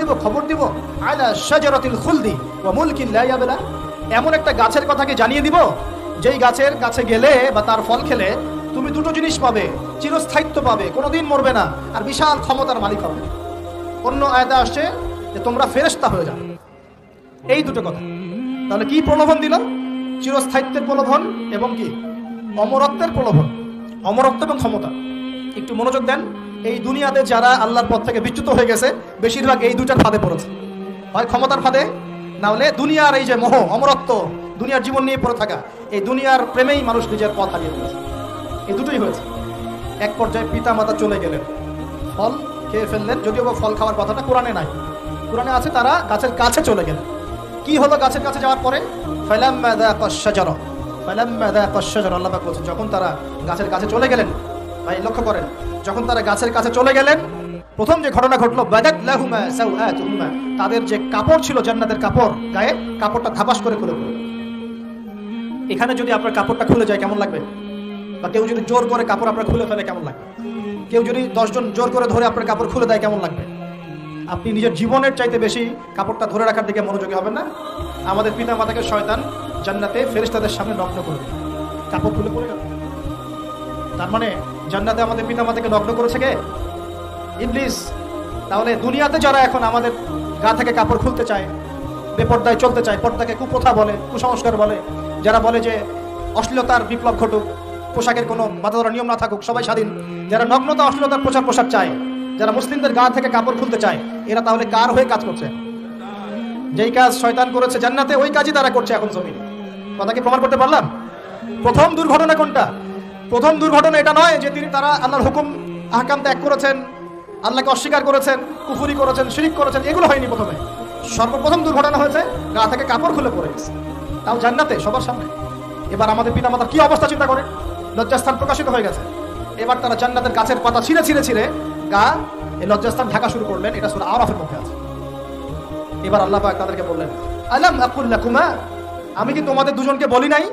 দিব, খবর দিব, আলা শাজারাতিল খুলদি ওয়া মুলকিন লা ইয়াবলা, এমন একটা গাছের কথা কি জানিয়ে দিব যেই গাছের কাছে গেলে বা তার ফল খেলে তুমি দুটো জিনিস পাবে, চিরস্থায়িত্ব পাবে, কোনোদিন মরবে না, আর বিশাল ক্ষমতার মালিক হবে। অন্য আয়াতে আসছে যে তোমরা ফেরেশতা হয়ে যাবে। এই দুটো কথা। তাহলে কি প্রলোভন দিল? চিরস্থায়িত্বের প্রলোভন এবং কি অমরত্বের প্রলোভন। অমরত্ব এবং ক্ষমতা। একটু মনোযোগ দেন, এই দুনিয়াতে যারা আল্লাহর পথ থেকে বিচ্যুত হয়ে গেছে, বেশিরভাগ এই দুটার ফাঁদে পড়েছে। হয় ক্ষমতার ফাঁদে, না হলে দুনিয়ার এই যে মোহ, অমরত্ব, দুনিয়ার জীবন নিয়ে পড়ে থাকা, এই দুনিয়ার প্রেমেই মানুষ নিজের পথ হারিয়ে ফেলেছে। এই দুটোই হয়েছে। এক পর্যায়ে পিতা মাতা চলে গেলেন, ফল খেয়ে ফেললেন। যদিও বা ফল খাওয়ার কথাটা কোরআনে নাই, কোরআনে আছে তারা গাছের কাছে চলে গেলেন। কি হলো গাছের কাছে যাওয়ার পরে? ফালাম্মা যাকাশ শাজারা, আল্লাহ পাক বলছেন যখন তারা গাছের কাছে চলে গেলেন। ভাই লক্ষ্য করেন, যখন তারা গাছের কাছে চলে গেলেন, প্রথম যে ঘটনা ঘটলো, বাদাত লাহুমা সাওআতুহুমা, তাদের যে কাপড় ছিল জান্নাতের কাপড়, গায়ে কাপড়টা ধাপাস করে খুলে পড়ল। এখানে যদি আপনার কাপড়টা খুলে যায় কেমন লাগবে? বা কেউ যদি জোর করে কাপড় আপনার খুলে ফেলে কেমন লাগবে? কেউ যদি 10 জন জোর করে ধরে আপনার কাপড় খুলে দেয় কেমন লাগবে? আপনি নিজের জীবনের চাইতে বেশি কাপড়টা ধরে রাখার দিকে মনোযোগী হবেন না? আমাদের পিতা মাতাকে শয়তান জান্নাতে ফেরেশতাদের সামনে নগ্ন করে দেয়, কাপড় খুলে পড়ে গেল। তার মানে জান্নাতে আমাদের পিতা মাতাকে নগ্ন করেছে কে? ইবলিস। তাহলে দুনিয়াতে যারা এখন আমাদের গা থেকে কাপড় খুলতে চায়, বেপর্দায় চলতে চায়, পর্দাকে কুপ্রথা বলে, কুসংস্কার বলে, যারা বলে যে অশ্লীলতার বিপ্লব ঘটুক, পোশাকের কোনো বাধা ধরা নিয়ম না থাকুক, সবাই স্বাধীন, যারা নগ্নতা অশ্লীলতার পোশাক চায়, যারা মুসলিমদের গা থেকে কাপড় খুলতে চায়, এরা তাহলে কার হয়ে কাজ করছে? যেই কাজ শয়তান করেছে জান্নাতে, ওই কাজই তারা করছে এখন জমিনে। কথা কি প্রমাণ করতে পারলাম? প্রথম দুর্ঘটনা কোনটা? প্রথম দুর্ঘটনা এটা নয় যে তারা আল্লাহর হুকুম আহকাম ত্যাগ করেছেন, আল্লাহকে অস্বীকার করেছেন, কুফরি করেছেন, শিরিক করেছেন, এগুলো হয়নি প্রথমে। সর্বপ্রথম দুর্ঘটনা হয়েছে গা থেকে কাপড় খুলে পড়ে গেছে, তাও জান্নাতে সবার সামনে। এবার আমাদের পিতা মাতার কি অবস্থা চিন্তা করেন, লজ্জাস্থান প্রকাশিত হয়ে গেছে। এবার তারা জান্নাতের গাছের পাতা ছিঁড়ে ছিঁড়ে ছিঁড়ে গা এই লজ্জাস্থান ঢাকা শুরু করলেন। এটা সূরা আরাফের মধ্যে আছে। এবার আল্লাহ পাক তাদেরকে বললেন, আলাম আকুল লাকুমা, আমি কি তোমাদের দুজনকে বলি নাই,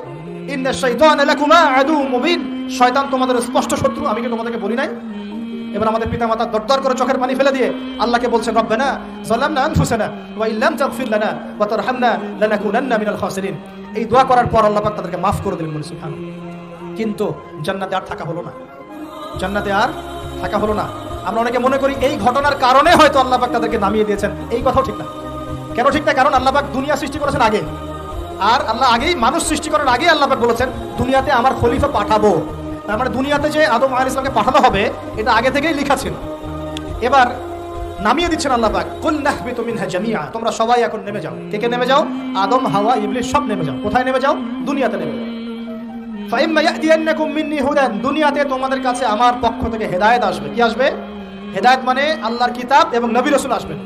ইন্নাশ শাইতানা লাকুমা আদুউম মুবিন, শয়তান তোমাদের স্পষ্ট শত্রু, আমি কি তোমাদেরকে বলি নাই? এবার আমাদের পিতামাতা দরদর করে চোখের পানি ফেলে দিয়ে আল্লাহকে বলছেন, রব্বানা যালামনা আনফুসানা ওয়া ইল্লাম তাগফির লানা ওয়া তারহামনা লানাকুনান্না মিনাল খাসিরিন। এই দোয়া করার পর আল্লাহ পাক তাদেরকে মাফ করে দিলেন, সুবহানাল্লাহ। কিন্তু জান্নাতে আর থাকা হলো না, জান্নাতে আর থাকা হলো না। আমরা অনেকে মনে করি এই ঘটনার কারণে হয়তো আল্লাহ পাক তাদেরকে নামিয়ে দিয়েছেন, এই কথাও ঠিক না। কেন ঠিক না? কারণ আল্লাহ পাক দুনিয়া সৃষ্টি করেছেন আগে, আর আল্লাহ আগেই মানুষ সৃষ্টি করার আগে আল্লাহ পাক বলেছেন দুনিয়াতে আমার খলিফা পাঠাবো। তার মানে দুনিয়াতে যে আদম আলাইহিস সালামকে পাঠানো হবে এটা আগে থেকেই লেখা ছিল। এবার নামিয়ে দিচ্ছেন আল্লাহ পাক, কুল নাহবিতু মিনহা জামিআ, তোমরা সবাই এখন নেমে যাও। কে কে নেমে যাও? আদম, হাওয়া, ইবলিস সব নেমে যাও। কোথায় নেমে যাও? দুনিয়াতে নেমে যাও। ফাইম্মা ইয়াতিয়ান্নাকুম মিন্নি হুদান, দুনিয়াতে তোমাদের কাছে আমার পক্ষ থেকে হেদায়েত আসবে। কি আসবে? হেদায়েত মানে আল্লাহর কিতাব এবং নবী রাসূল আসবেন।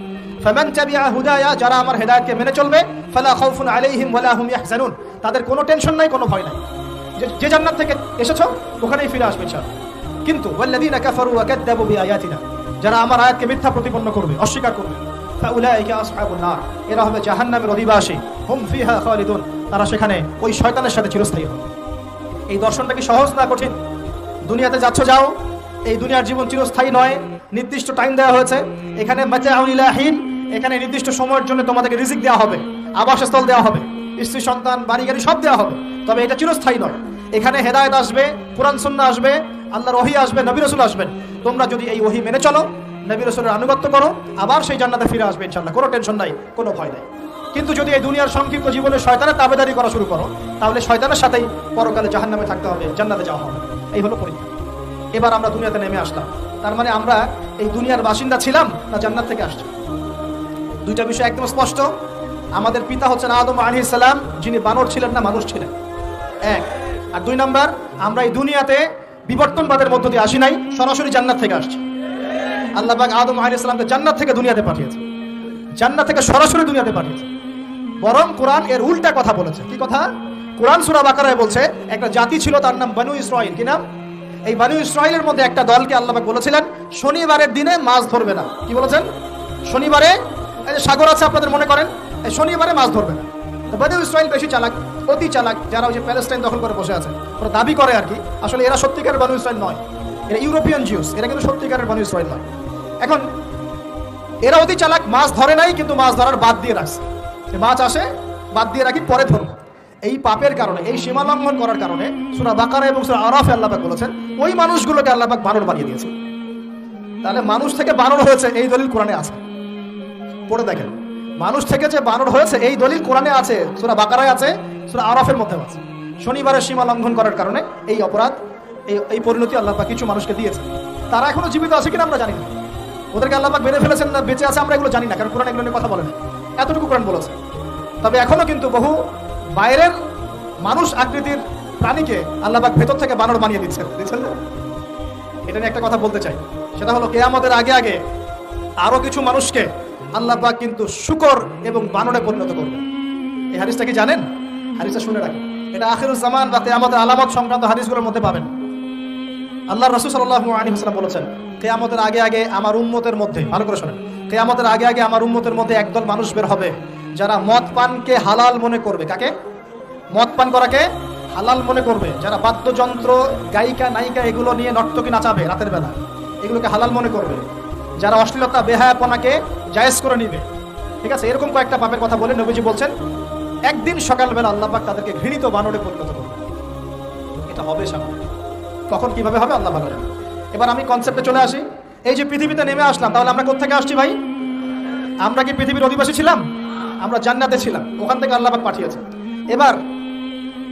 ফামান তাবিআ হুদায়া, যারা আমার হেদায়েতকে মেনে চলবে, ফালা খাউফুন আলাইহিম ওয়ালা হুম ইয়াহজানুন, তাদের কোনো টেনশন নাই, কোনো ভয় নাই। যে জান্নাত থেকে এসেছো ওখানেই ফিরে আসবে ইনশাআল্লাহ। কিন্তু ওয়াল্লাযীনা কাফারু ওয়া কাযযাবু বিআয়াতিনা, যারা আমার আয়াতকে মিথ্যা প্রতিপন্ন করবে, অস্বীকার করবে, ফাউলাইকা আসহাবুন নার, এরা হবে জাহান্নামের অধিবাসী, হুম ফিহা খালিদুন, তারা সেখানে ওই শয়তানের সাথে চিরস্থায়ী হবে। এই দর্শনটা কি সহজ না কঠিন? দুনিয়াতে যাচ্ছ যাও, এই দুনিয়ার জীবন চিরস্থায়ী নয়, নির্দিষ্ট টাইম দেওয়া হয়েছে। এখানে মাতাউন ইলাহিন, এখানে নির্দিষ্ট সময়ের জন্য তোমাদেরকে রিজিক দেওয়া হবে, আবাসস্থল দেওয়া হবে, স্ত্রী সন্তান বাড়ি গাড়ি সব দেওয়া হবে, তবে এটা চিরস্থায়ী নয়। এখানে হেদায়েত আসবে, কোরআন সুন্নাহ আসবে, আল্লাহর ওহী আসবে, নবী রাসূল আসবেন। তোমরা যদি এই ওহী মেনে চলো, নবী রাসূলের আনুগত্য করো, আবার সেই জান্নাতে ফিরে আসবে ইনশাআল্লাহ, কোনো টেনশন নাই, কোনো ভয় নাই। কিন্তু যদি এই দুনিয়ার সংক্ষিপ্ত জীবনে শয়তানের তাবেদারি করা শুরু করো, তাহলে শয়তানের সাথেই পরকালে জাহান্নামে থাকতে হবে, জান্নাতে যাওয়া হবে। এই হলো পরীক্ষা। এবার আমরা দুনিয়াতে নেমে আসলাম, তার মানে আমরা এই দুনিয়ার বাসিন্দা ছিলাম না জান্নাত থেকে আসছি? দুইটা বিষয় একদম স্পষ্ট। আমাদের পিতা হচ্ছেন আদম আলাইহিস সালাম, যিনি বানর ছিলেন না, মানুষ ছিলেন, এক। আর দুই নাম্বার, আমরা এই দুনিয়াতে বিবর্তনবাদের মধ্য দিয়ে আসি নাই, সরাসরি জান্নাত থেকে আসছি। আল্লাহ পাক আদম আলাইহিস সালামকে জান্নাত থেকে দুনিয়াতে পাঠিয়েছে, জান্নাত থেকে সরাসরি দুনিয়াতে পাঠিয়েছে। বরং কোরআন এর উল্টা কথা বলেছে। কি কথা? কোরআন সূরা বাকারায় বলছে একটা জাতি ছিল, তার নাম বনু ইসরাঈল। কি নাম? এই বনু ইসরাঈলের মধ্যে একটা দলকে আল্লাহ পাক বলেছিলেন শনিবারের দিনে মাছ ধরবে না। কি বলেছেন? শনিবারে, এই যে সাগর আছে আপনাদের মনে করেন, এই শনিবারে মাছ ধরবে না। তো বনু ইসরাঈল বেশি চালাক, অতি চালাক, যারা ওই যে প্যালেস্টাইন দখল করে বসে আছে, ওরা দাবি করে আর কি, আসলে এরা সত্যিকারের বনু ইসরাঈল নয়, এরা ইউরোপিয়ান জিউস, এরা কিন্তু সত্যিকারের বনু ইসরাঈল নয়। এখন এরা অতি চালাক, মাছ ধরে নাই, কিন্তু মাছ ধরার বাদ দিয়ে রাখছে, মাছ আসে বাদ দিয়ে রাখি, পরে ধরবো। এই পাপের কারণে, এই সীমা লঙ্ঘন করার কারণে সূরা বাকারা এবং সূরা আরাফে আল্লাহ পাক বলেছেন ওই মানুষগুলোকে আল্লাহ পাক বানর বানিয়ে দিয়েছে। তাহলে মানুষ থেকে বানর হয়েছে এই দলিল কোরআনে আছে, পড়ে দেখেন। মানুষ থেকে যে বানর হয়েছে এই দলিল কোরআনে আছে, সূরা বাকারায় আছে, সূরা আরাফের মধ্যে আছে। শনিবারের সীমা লঙ্ঘন করার কারণে এই অপরাধ, এই পরিণতি আল্লাহ পাক কিছু মানুষকে দিয়েছে। তারা এখনো জীবিত আছে কিনা আমরা জানি না, ওদেরকে আল্লাহ পাক মেরে ফেলেছেন না বেঁচে আছে আমরা এগুলো জানি না, কারণ কোরআন এগুলো নিয়ে কথা বলে না, এতটুকু কোরআন বলেছে। তবে এখনো কিন্তু বহু বাইরের মানুষ আকৃতির প্রাণীকে আল্লাহ পাক ভেতর থেকে বানর বানিয়ে দিচ্ছেন না? এটা নিয়ে একটা কথা বলতে চাই, সেটা হলো কিয়ামতের আগে আগে আরো কিছু মানুষকে আল্লাহ পাক কিন্তু শূকর এবং বানরে পরিণত করবে। এই হাদিসটা কি জানেন? হাদিসটা শুনে রাখেন, এটা আখিরুজ জামান বা কিয়ামতের আলামত সংক্রান্ত হাদিসগুলোর মধ্যে পাবেন। আল্লাহর রাসূল সাল্লাল্লাহু আলাইহি ওয়াসাল্লাম বলেছেন কিয়ামতের আগে আগে আমার উম্মতের মধ্যে, ভালো করে শোনেন, কিয়ামতের আগে আগে আমার উম্মতের মধ্যে একদল মানুষ বের হবে যারা মদ পানকে হালাল মনে করবে। কাকে? মদ পান করাকে হালাল মনে করবে। যারা বাদ্যযন্ত্র, গায়িকা, নায়িকা এগুলো নিয়ে নর্তকী নাচাবে রাতের বেলা, এগুলোকে হালাল মনে করবে। যারা অশ্লীলতা, বেহায়াপনাকে জায়েজ করে নিবে, ঠিক আছে, এরকম কয়েকটা পাপের কথা বলে নবীজি বলছেন একদিন সকালবেলা আল্লাহ পাক তাদেরকে ঘৃণিত বানরে পরিণত করবে। এটা হবে সামনে, কখন কিভাবে হবে আল্লাহ ভালো জানেন। এবার আমি কনসেপ্টে চলে আসি। এই যে পৃথিবীতে নেমে আসলাম, তাহলে আমরা কোত্থেকে আসছি ভাই? আমরা কি পৃথিবীর অধিবাসী ছিলাম? আমরা জান্নাতে ছিলাম, ওখান থেকে আল্লাহ পাক পাঠিয়েছে। এবার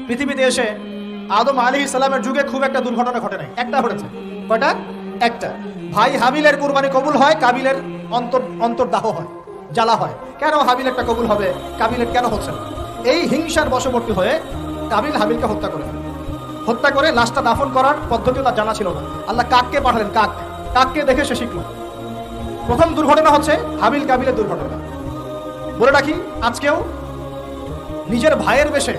পৃথিবীতে এসে আদম আলাইহিস সালামের যুগে খুব একটা দুর্ঘটনা ঘটে নাই, একটা ঘটেছে। কয়টা? একটা। ভাই হাবিলের কুরবানি কবুল হয়, কাবিলের অন্তর্দাহ হয়, জ্বালা হয়। কেন হাবিলেরটা কবুল হবে, কাবিলের কেন হচ্ছে না? এই হিংসার বশবর্তী হয়ে কাবিল হাবিলকে হত্যা করে লাশটা দাফন করার পদ্ধতিও তার জানা ছিল না। আল্লাহ কাককে পাঠালেন, কাককে দেখে সে শিখলো। প্রথম দুর্ঘটনা হচ্ছে হাবিল কাবিলের দুর্ঘটনা। বলে রাখি, আজকেও নিজের ভাইয়ের বেশে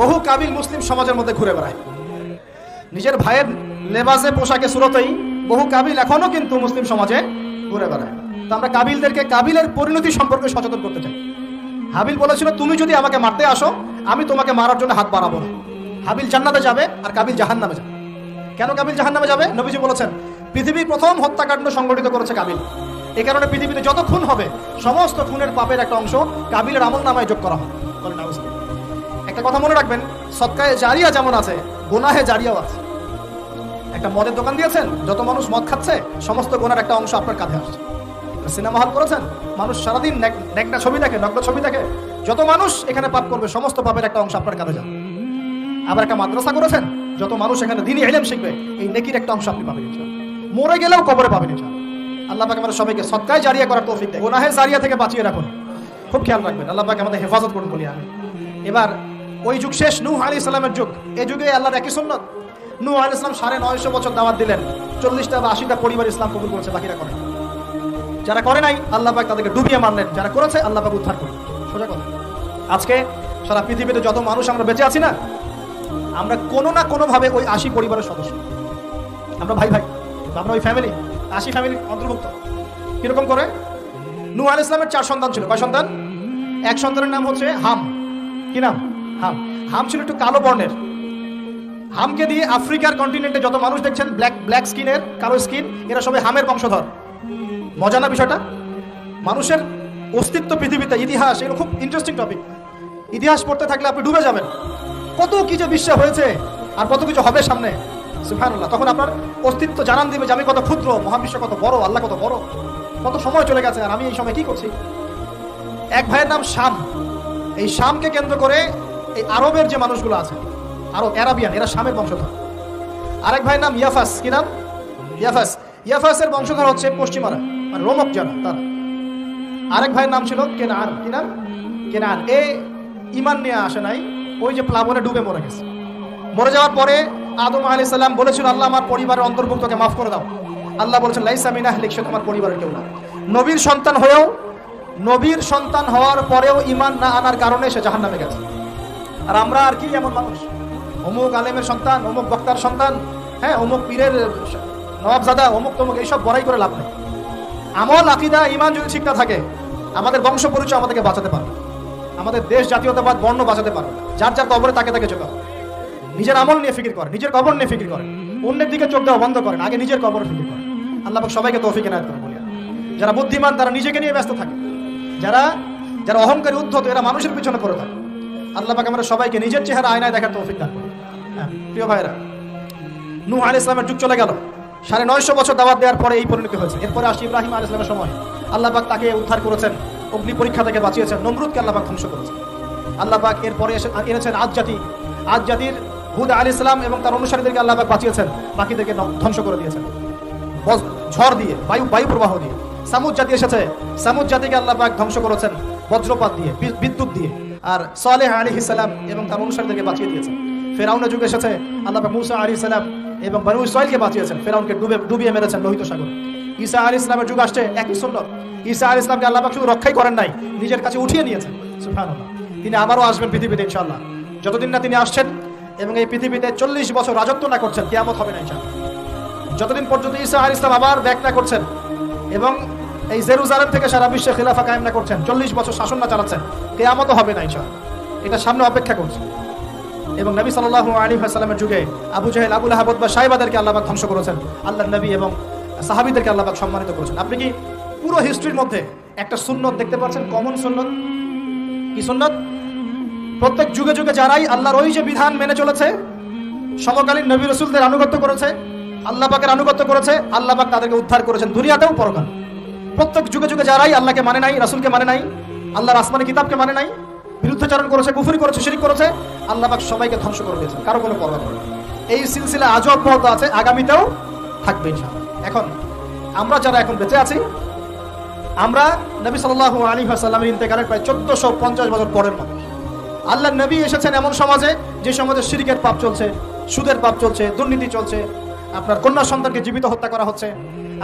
বহু কাবিল মুসলিম সমাজের মধ্যে ঘুরে বেড়ায়। নিজের ভাইয়ের লেবাসে, পোশাকে, সুরতেই বহু কাবিল এখনো কিন্তু মুসলিম সমাজে ঘুরে বেড়ায়। তো আমরা কাবিলদেরকে কাবিলের পরিণতি সম্পর্কে সচেতন করতে চাই। হাবিল বলেছিল তুমি যদি আমাকে মারতে আসো, আমি তোমাকে মারার জন্য হাত বাড়াবো না। হাবিল জান্নাতে যাবে আর কাবিল জাহান্নামে যাবে। কেন কাবিল জাহান্নামে যাবে? নবীজি বলেছেন পৃথিবীর প্রথম হত্যাকাণ্ড সংগঠিত করেছে কাবিল। এই কারণে পৃথিবীতে যত খুন হবে সমস্ত খুনের পাপের একটা অংশ কাবিলের আমলনামায় যোগ করা হবে। একটা কথা মনে রাখবেন, সদকায়ে জারিয়া যেমন আছে, গুনাহে জারিয়াও আছে। একটা মদের দোকান দিয়েছেন, যত মানুষ মদ খাচ্ছে সমস্ত গুনার একটা অংশ আপনার কাঁধে আসছে। সিনেমা হল করেছেন, মানুষ সারাদিন নেকড়া ছবি দেখে, নগ্ন ছবি দেখে, যত মানুষ এখানে পাপ করবে সমস্ত পাপের একটা অংশ আপনার কাঁধে যাবে। আবার একটা মাদ্রাসা করেছেন, যত মানুষ এখানে দ্বীনি ইলম শিখবে এই নেকির একটা অংশ আপনি পাবেন ইনশাআল্লাহ। মরে গেলেও কবরে পাবেন ইনশাআল্লাহ। আল্লাহ পাক আমাদের সবাইকে সদকায়ে জারিয়া করার তৌফিক দেয়, গুনাহে জারিয়া থেকে বাঁচিয়ে রাখুন। খুব খেয়াল রাখবেন, আল্লাহ পাক আমাদের হেফাজত করুন বলি আমি। এবার ওই যুগ শেষ, নূহ আলাইহিস সালামের যুগ। এই যুগে আল্লাহর একই সুন্নাত। নূহ আলাইহিস সালাম 950 বছর দাওয়াত দিলেন, 40টা বা 80টা পরিবার ইসলাম কবুল করেছে, বাকিরা করে। যারা করে নাই আল্লাহ পাক তাদেরকে ডুবিয়ে মারলেন, যারা করেছে আল্লাহ পাক উদ্ধার করলেন। সোজা কথা। আজকে সারা পৃথিবীতে যত মানুষ আমরা বেঁচে আছি না, আমরা কোনো না কোনো ভাবে ওই 80 পরিবারের সদস্য। আমরা ভাই ভাই, আমরা ওই ফ্যামিলি, 80 ফ্যামিলির অন্তর্ভুক্ত। কিরকম করে? নূহ আলাইহিস সালামের 4 সন্তান ছিল। কয় সন্তান? এক সন্তানের নাম হচ্ছে হাম। কি নাম? হাম। হাম ছিল একটু কালো বর্ণের। হামকে দিয়ে আফ্রিকার কন্টিনেন্টে যত মানুষ দেখছেন ব্ল্যাক স্কিনের, কালো স্কিন, এরা সবাই হামের বংশধর। মজা না বিষয়টা? মানুষের অস্তিত্ব পৃথিবীতে, ইতিহাস, এগুলো খুব ইন্টারেস্টিং টপিক। ইতিহাস পড়তে থাকলে আপনি ডুবে যাবেন। কত কি যে বিশ্ব হয়েছে আর কত কিছু হবে সামনে, সুবহানাল্লাহ। তখন আপনার অস্তিত্ব জানান দিবে যে আমি কত ক্ষুদ্র, মহাবিশ্ব কত বড়, আল্লাহ কত বড়, কত সময় চলে গেছে আর আমি এই সময় কি করছি। এক ভাইয়ের নাম শাম। এই শামকে কেন্দ্র করে এই আরবের যে মানুষগুলো আছে, আরব, অ্যারাবিয়ান, এরা শামের বংশধর। আরেক ভাইয়ের নাম ইয়াফাস। কি নাম? ইয়াফাস। ইয়াফাসের বংশধর হচ্ছে পশ্চিমারা, মানে রোমক যারা, তারা। আরেক ভাইয়ের নাম ছিল কেনান। কি নাম? কেনান। এ ঈমান নিয়ে আসে নাই, ওই যে প্লাবনে ডুবে মরে গেছে। মরে যাওয়ার পরে আদম আলাইহিস সালাম বলেছিল আল্লাহ আমার পরিবারের অন্তর্ভুক্তকে মাফ করে দাও। আল্লাহ বলেছেন লাইসা মিন আহলিক, সে তোমার পরিবারের কেউ না। নবীর সন্তান হওয়ার পরেও ঈমান না আনার কারণে সে জাহান্নামে গেছে। আর আমরা আর কি এমন মানুষ, অমুক আলেমের সন্তান, অমুক বক্তার সন্তান, হ্যাঁ অমুক পীরের নবাবজাদা, অমুক তমুক, এইসব বড়াই করে লাভ নেই। আমল, আকীদা, ঈমান যদি ঠিক না থাকে আমাদের বংশ পরিচয় আমাদেরকে বাঁচাতে পারবে, আমাদের দেশ জাতীয়তাবাদ বর্ণ বাঁচাতে পারবে। যার যার কবরে তাকে চোখ দাও। নিজের আমল নিয়ে ফিকির করে, নিজের কবর নিয়ে ফিকির করে, অন্যের দিকে চোখ দেওয়া বন্ধ করেন, আগে নিজের কবর ফিকির করেন। আল্লাহ পাক সবাইকে তৌফিক এনায়েত করুন বলি। যারা বুদ্ধিমান তারা নিজেকে নিয়ে ব্যস্ত থাকে, যারা অহংকারী, উদ্ধত, এরা মানুষের পিছনে পড়ে থাকে। আল্লাহ পাক আমরা সবাইকে নিজের চেহারা আয়নায় দেখার তৌফিক দান করুন। প্রিয় ভাইরা, নূহ আলাইহিস সালামের যুগ চলে গেল, 950 বছর দাওয়াত দেওয়ার পরে এই পরিণতি হয়েছে। এরপরে আসছে ইব্রাহিম আলাইহিস সালামের সময়। আল্লাহ পাক তাকে উদ্ধার করেছেন, অগ্নি পরীক্ষা থেকে বাঁচিয়েছেন, নমরুদকে আল্লাহ পাক ধ্বংস করেছেন। আল্লাহ পাক এরপরে এনেছেন আদ জাতির হুদ আলাইহিস সালাম এবং তার অনুসারীদেরকে আল্লাহ পাক বাঁচিয়েছেন, বাকিদেরকে ধ্বংস করে দিয়েছেন ঝড় দিয়ে, বায়ু প্রবাহ দিয়ে। সামুদ জাতি এসেছে, সামুদ জাতিকে আল্লাহ পাক ধ্বংস করেছেন বজ্রপাত দিয়ে, বিদ্যুৎ দিয়ে। আর সালেহ আলাইহিস সালাম এবং তার অনুসারীদেরকে বাঁচিয়ে দিয়েছেন। ফেরাউনের যুগ এসেছে, আল্লাহ পাক মূসা আলাইহিস সালাম এবং বনু ইসরাঈলকে বাঁচিয়েছেন, ফেরাউনকে ডুবিয়ে মেরেছেন লোহিত সাগরে। ঈসা আলাইহিস সালামের যুগ আসছে, একই সুন্নাত। ঈসা আলাইহিস সালামকে আল্লাহ পাক শুধু রক্ষাই করেন নাই, নিজের কাছে উঠিয়ে নিয়েছেন। সুবহানাল্লাহ। তিনি আবারও আসবেন পৃথিবীতে ইনশাআল্লাহ। যতদিন না তিনি আসছেন এবং এই পৃথিবীতে 40 বছর রাজত্ব না করছেন, কিয়ামত হবে না ইনশাআল্লাহ। যতদিন পর্যন্ত ঈসা আলাইহিস সালাম আবার ব্যাক না করছেন এবং এই জেরুজালেম থেকে সারা বিশ্বে খিলাফা কায়েম না করছেন, 40 বছর শাসন না চালাচ্ছেন, কিয়ামত হবে না ইনশাআল্লাহ। এটা সামনে অপেক্ষা করছে। এবং নবী সাল্লাল্লাহু আলাইহি ওয়াসাল্লামের যুগে আবু জাহেল, আবু লাহাব বা সাইবাদেরকে আল্লাহ পাক ধ্বংস করেছেন, আল্লাহর নবী এবং সাহাবীদেরকে আল্লাহ পাক সম্মানিত করেছেন। আপনি কি পুরো হিস্ট্রির মধ্যে একটা সুন্নত দেখতে পাচ্ছেন, কমন সুন্নত? কি সুন্নত? প্রত্যেক যুগে যুগে যারাই আল্লাহর ওই যে বিধান মেনে চলেছে, সমকালীন নবী রাসূলদের আনুগত্য করেছে, আল্লাহ পাকের আনুগত্য করেছে, আল্লাহ পাক তাদেরকে উদ্ধার করেছেন দুনিয়াতেও পরকালে। প্রত্যেক যুগে যুগে যারাই আল্লাহকে মানে নাই, রাসূলকে মানে নাই, আল্লাহর আসমানি কিতাবকে মানে নাই, বিরুদ্ধাচরণ করেছে, কুফরি করেছে, শিরক করেছে, আল্লাহ পাক সবাইকে ধ্বংস করে দিয়েছেন, কারো কোনো পরোয়া করেন। এই সিলসিলা আজও অব্যাহত আছে, আগামীতেও থাকবে ইনশাআল্লাহ। এখন আমরা যারা এখন বেঁচে আছি, আমরা নবী সাল্লাল্লাহু আলাইহি ওয়াসাল্লামের ইন্তেকালের প্রায় 1450 বছর পরের মানুষ। আল্লাহর নবী এসেছেন এমন সমাজে যে সমাজে শিরকের পাপ চলছে, সুদের পাপ চলছে, দুর্নীতি চলছে, আপনার কন্যা সন্তানকে জীবিত হত্যা করা হচ্ছে,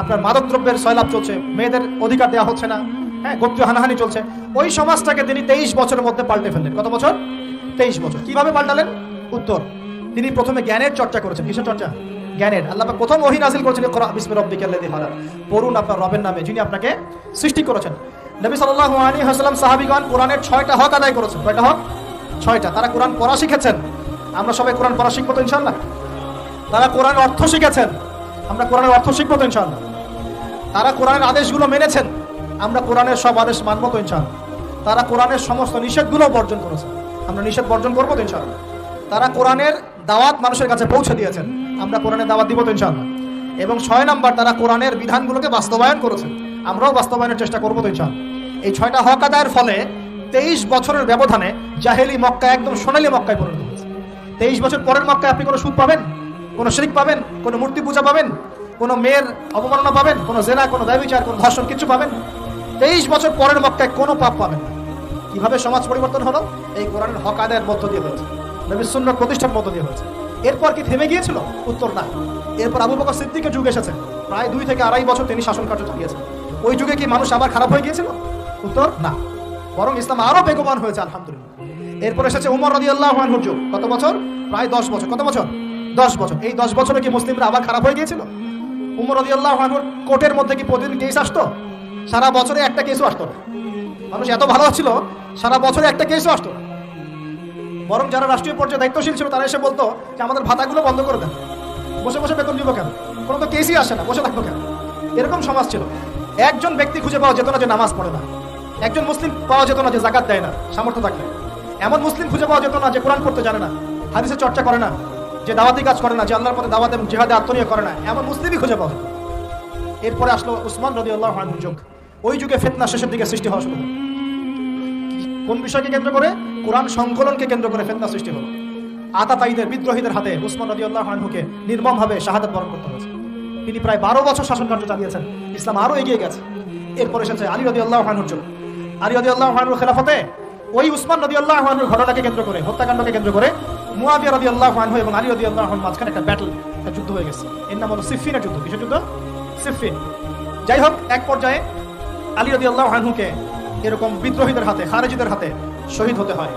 আপনার মাদকদ্রব্যের সয়লাভ চলছে, মেয়েদের অধিকার দেওয়া হচ্ছে না, হ্যাঁ গোত্রীয় হানাহানি চলছে। ওই সমাজটাকে তিনি 23 বছরের মধ্যে পাল্টে ফেললেন। কত বছর? 23 বছর। কিভাবে পাল্টালেন? উত্তর, তিনি প্রথমে জ্ঞানের চর্চা করেছেন। কিসের চর্চা? জ্ঞানের। আল্লাহ পাক প্রথম ওহী নাযিল করেছেন, ইকরা বিসমি রাব্বিকাল্লাযী খালাক, পড়ুন আপনার রবের নামে যিনি আপনাকে সৃষ্টি করেছেন। নবী সাল্লাল্লাহু আলাইহি ওয়াসাল্লাম সাহাবীগণ কোরআনের 6টা হক আদায় করেছেন। কয়টা হক? 6টা। তারা কোরআন পড়া শিখেছেন। আমরা সবাই কোরআন পড়া শিখব তো ইনশাআল্লাহ। তারা কোরআনের অর্থ শিখেছেন, আমরা কোরআনের অর্থ শিখবো তো ইনশাআল্লাহ। তারা কোরআনের আদেশগুলো মেনেছেন, আমরা কোরআনের সব আদেশ মানবো তো ইনশাআল্লাহ। তারা কোরআনের সমস্ত নিষেধগুলো বর্জন করেছেন, আমরা নিষেধ বর্জন করবো তো ইনশাআল্লাহ। তারা কোরআনের দাওয়াত মানুষের কাছে পৌঁছে দিয়েছেন, আমরা কোরআনের দাওয়াত দিব তো ইনশাআল্লাহ। এবং 6 নাম্বার, তারা কোরআনের বিধানগুলোকে বাস্তবায়ন করেছেন, আমরাও বাস্তবায়নের চেষ্টা করবো তো ইনশাআল্লাহ। এই 6টা হক আদায়ের ফলে 23 বছরের ব্যবধানে জাহেলি মক্কা একদম সোনালী মক্কায় পরিণত হয়েছে। 23 বছর পরের মক্কায় আপনি কোনো সুদ পাবেন, কোনো শিরক পাবেন, কোনো মূর্তি পূজা পাবেন, কোনো মেয়ের অবমাননা পাবেন, কোনো জেনা, কোনো ব্যভিচার, কোনো ধর্ষণ কিছু পাবেন? 23 বছর পরের মক্কায় কোনো পাপ পাবেন না। কিভাবে সমাজ পরিবর্তন হলো? এই কোরআনের হক আদায়ের মধ্য দিয়ে হয়েছে, নবীর সুন্নাত প্রতিষ্ঠার মধ্য দিয়ে হয়েছে। এরপর কি থেমে গিয়েছিল? উত্তর না। এরপর আবু বকর সিদ্দিকের যুগ এসেছে, প্রায় 2 থেকে 2.5 বছর তিনি শাসন কার্য চালিয়েছেন। ওই যুগে কি মানুষ আবার খারাপ হয়ে গিয়েছিল? উত্তর না, বরং ইসলাম আরো বেগবান হয়েছে আলহামদুলিল্লাহ। এরপর এসেছে উমর রাদিয়াল্লাহু আনহুর যুগ। কত বছর? প্রায় 10 বছর। কত বছর? 10 বছর। এই 10 বছরে কি মুসলিমরা আবার খারাপ হয়ে গিয়েছিল? উমর রাদিয়াল্লাহু আনহুর কোর্টের মধ্যে কি প্রতিদিন কেস আসতো? সারা বছরে একটা কেসও আসতো না। মানুষ এত ভালো ছিল, সারা বছরে একটা কেসও আসতো না। বরং যারা রাষ্ট্রীয় পর্যায়ে দায়িত্বশীল ছিল তারা এসে বলতো যে আমাদের ভাতাগুলো বন্ধ করে দেন, বসে বসে বেতন দিব কেন, কোনো তো কেসই আসে না, বসে থাকবো কেন? এরকম সমাজ ছিল। একজন ব্যক্তি খুঁজে পাওয়া যেত না যে নামাজ পড়ে না, একজন মুসলিম পাওয়া যেত না যে যাকাত দেয় না সামর্থ্য থাকলে, এমন মুসলিম খুঁজে পাওয়া যেত না যে কোরআন পড়তে জানে না, হাদিসের চর্চা করে না, যে দাওয়াতি কাজ করে না, যে আল্লাহর পথে দাওয়াত এবং জিহাদে আত্মনিয়োগ করে না, এমন মুসলিমই খুঁজে পাওয়া যেত। এরপরে আসলো উসমান রাদিয়াল্লাহু আনহুর যুগ। ওই যুগে ফিতনা শেষের দিকে সৃষ্টি হওয়া শুরু হলো। কোন বিষয়কে কেন্দ্র করে? কোরআন সংকলনকে কেন্দ্র করে ফিতনা সৃষ্টি হলো। আতাতায়ীদের, বিদ্রোহীদের হাতে উসমান রাদিয়াল্লাহু আনহুকে নির্মমভাবে শাহাদাত বরণ করতে হয়েছে। তিনি প্রায় 12 বছর শাসন কার্য চালিয়েছেন, ইসলাম আরো এগিয়ে গেছে। এরপর এসেছে আলী রাদিয়াল্লাহু আনহুর যুগ। আলী রাদিয়াল্লাহু আনহুর খেলাফতে ওই উসমান রাদিয়াল্লাহু আনহুর ঘটনাকে কেন্দ্র করে, হত্যাকাণ্ডকে কেন্দ্র করে মুয়াবিয়া রাদিয়াল্লাহু আনহু এবং আলী রাদিয়াল্লাহু আনহুর মাঝখানে একটা ব্যাটল, একটা যুদ্ধ হয়ে গেছে। এর নাম হলো সিফফিনের যুদ্ধ। কিসের যুদ্ধ? সিফফিন। যাই হোক, এক পর্যায়ে আলী রাদিয়াল্লাহু আনহুকে এরকম বিদ্রোহীদের হাতে, খারেজিদের হাতে শহীদ হতে হয়।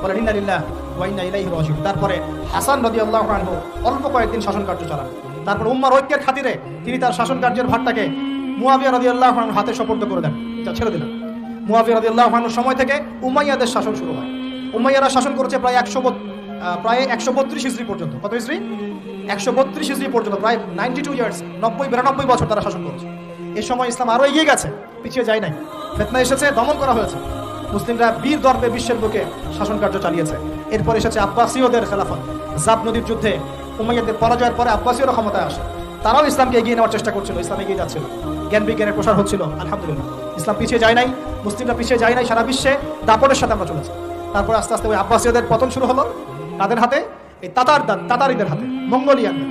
বলেন ইন্না লিল্লাহি ওয়া ইন্না ইলাইহি রাজিউন। তারপরে হাসান রাদিয়াল্লাহু আনহু অল্প কয়েকদিন শাসন কার্য চালান। তারপর উম্মার ঐক্যের খাতিরে তিনি তার শাসন কার্যের ভারটাকে মুয়াবিয়া রাদিয়াল্লাহু আনহুর হাতে সুপর্দ করে দেন, যা ছেড়ে দিলেন। মুয়াবিয়া রাদিয়াল্লাহু আনহুর সময় থেকে উমাইয়াদের শাসন শুরু হয়। উমাইয়ারা শাসন করেছে প্রায় 132 হিজরি পর্যন্ত। কত হিজরি? 132 হিজরি পর্যন্ত, প্রায় 92 ইয়ার্স, 90-92 বছর তারা শাসন করেছে। এই সময় ইসলাম আরো এগিয়ে গেছে, পিছিয়ে যায় নাই। ফিতনা এসেছে, দমন করা হয়েছে, মুসলিমরা বীর দর্পে বিশ্বের বুকে শাসন কার্য চালিয়েছে। এরপর এসেছে আব্বাসীয়দের খেলাফত। জাব নদীর যুদ্ধে উমাইয়াদের পরাজয়ের পরে আব্বাসীয়রা ক্ষমতায় আসে। তারাও ইসলামকে এগিয়ে নেওয়ার চেষ্টা করছিল, ইসলাম এগিয়ে যাচ্ছিল, জ্ঞান বিজ্ঞানের প্রসার হচ্ছিল। আলহামদুলিল্লাহ, ইসলাম পিছিয়ে যায় নাই, মুসলিমরা পিছিয়ে যায় নাই, সারা বিশ্বে দাপটের সাথে আমরা চলেছি। তারপর আস্তে আস্তে ওই আব্বাসীয়দের পতন শুরু হলো। তাদের হাতে? এই তাতারিদের হাতে, মঙ্গোলিয়ানদের।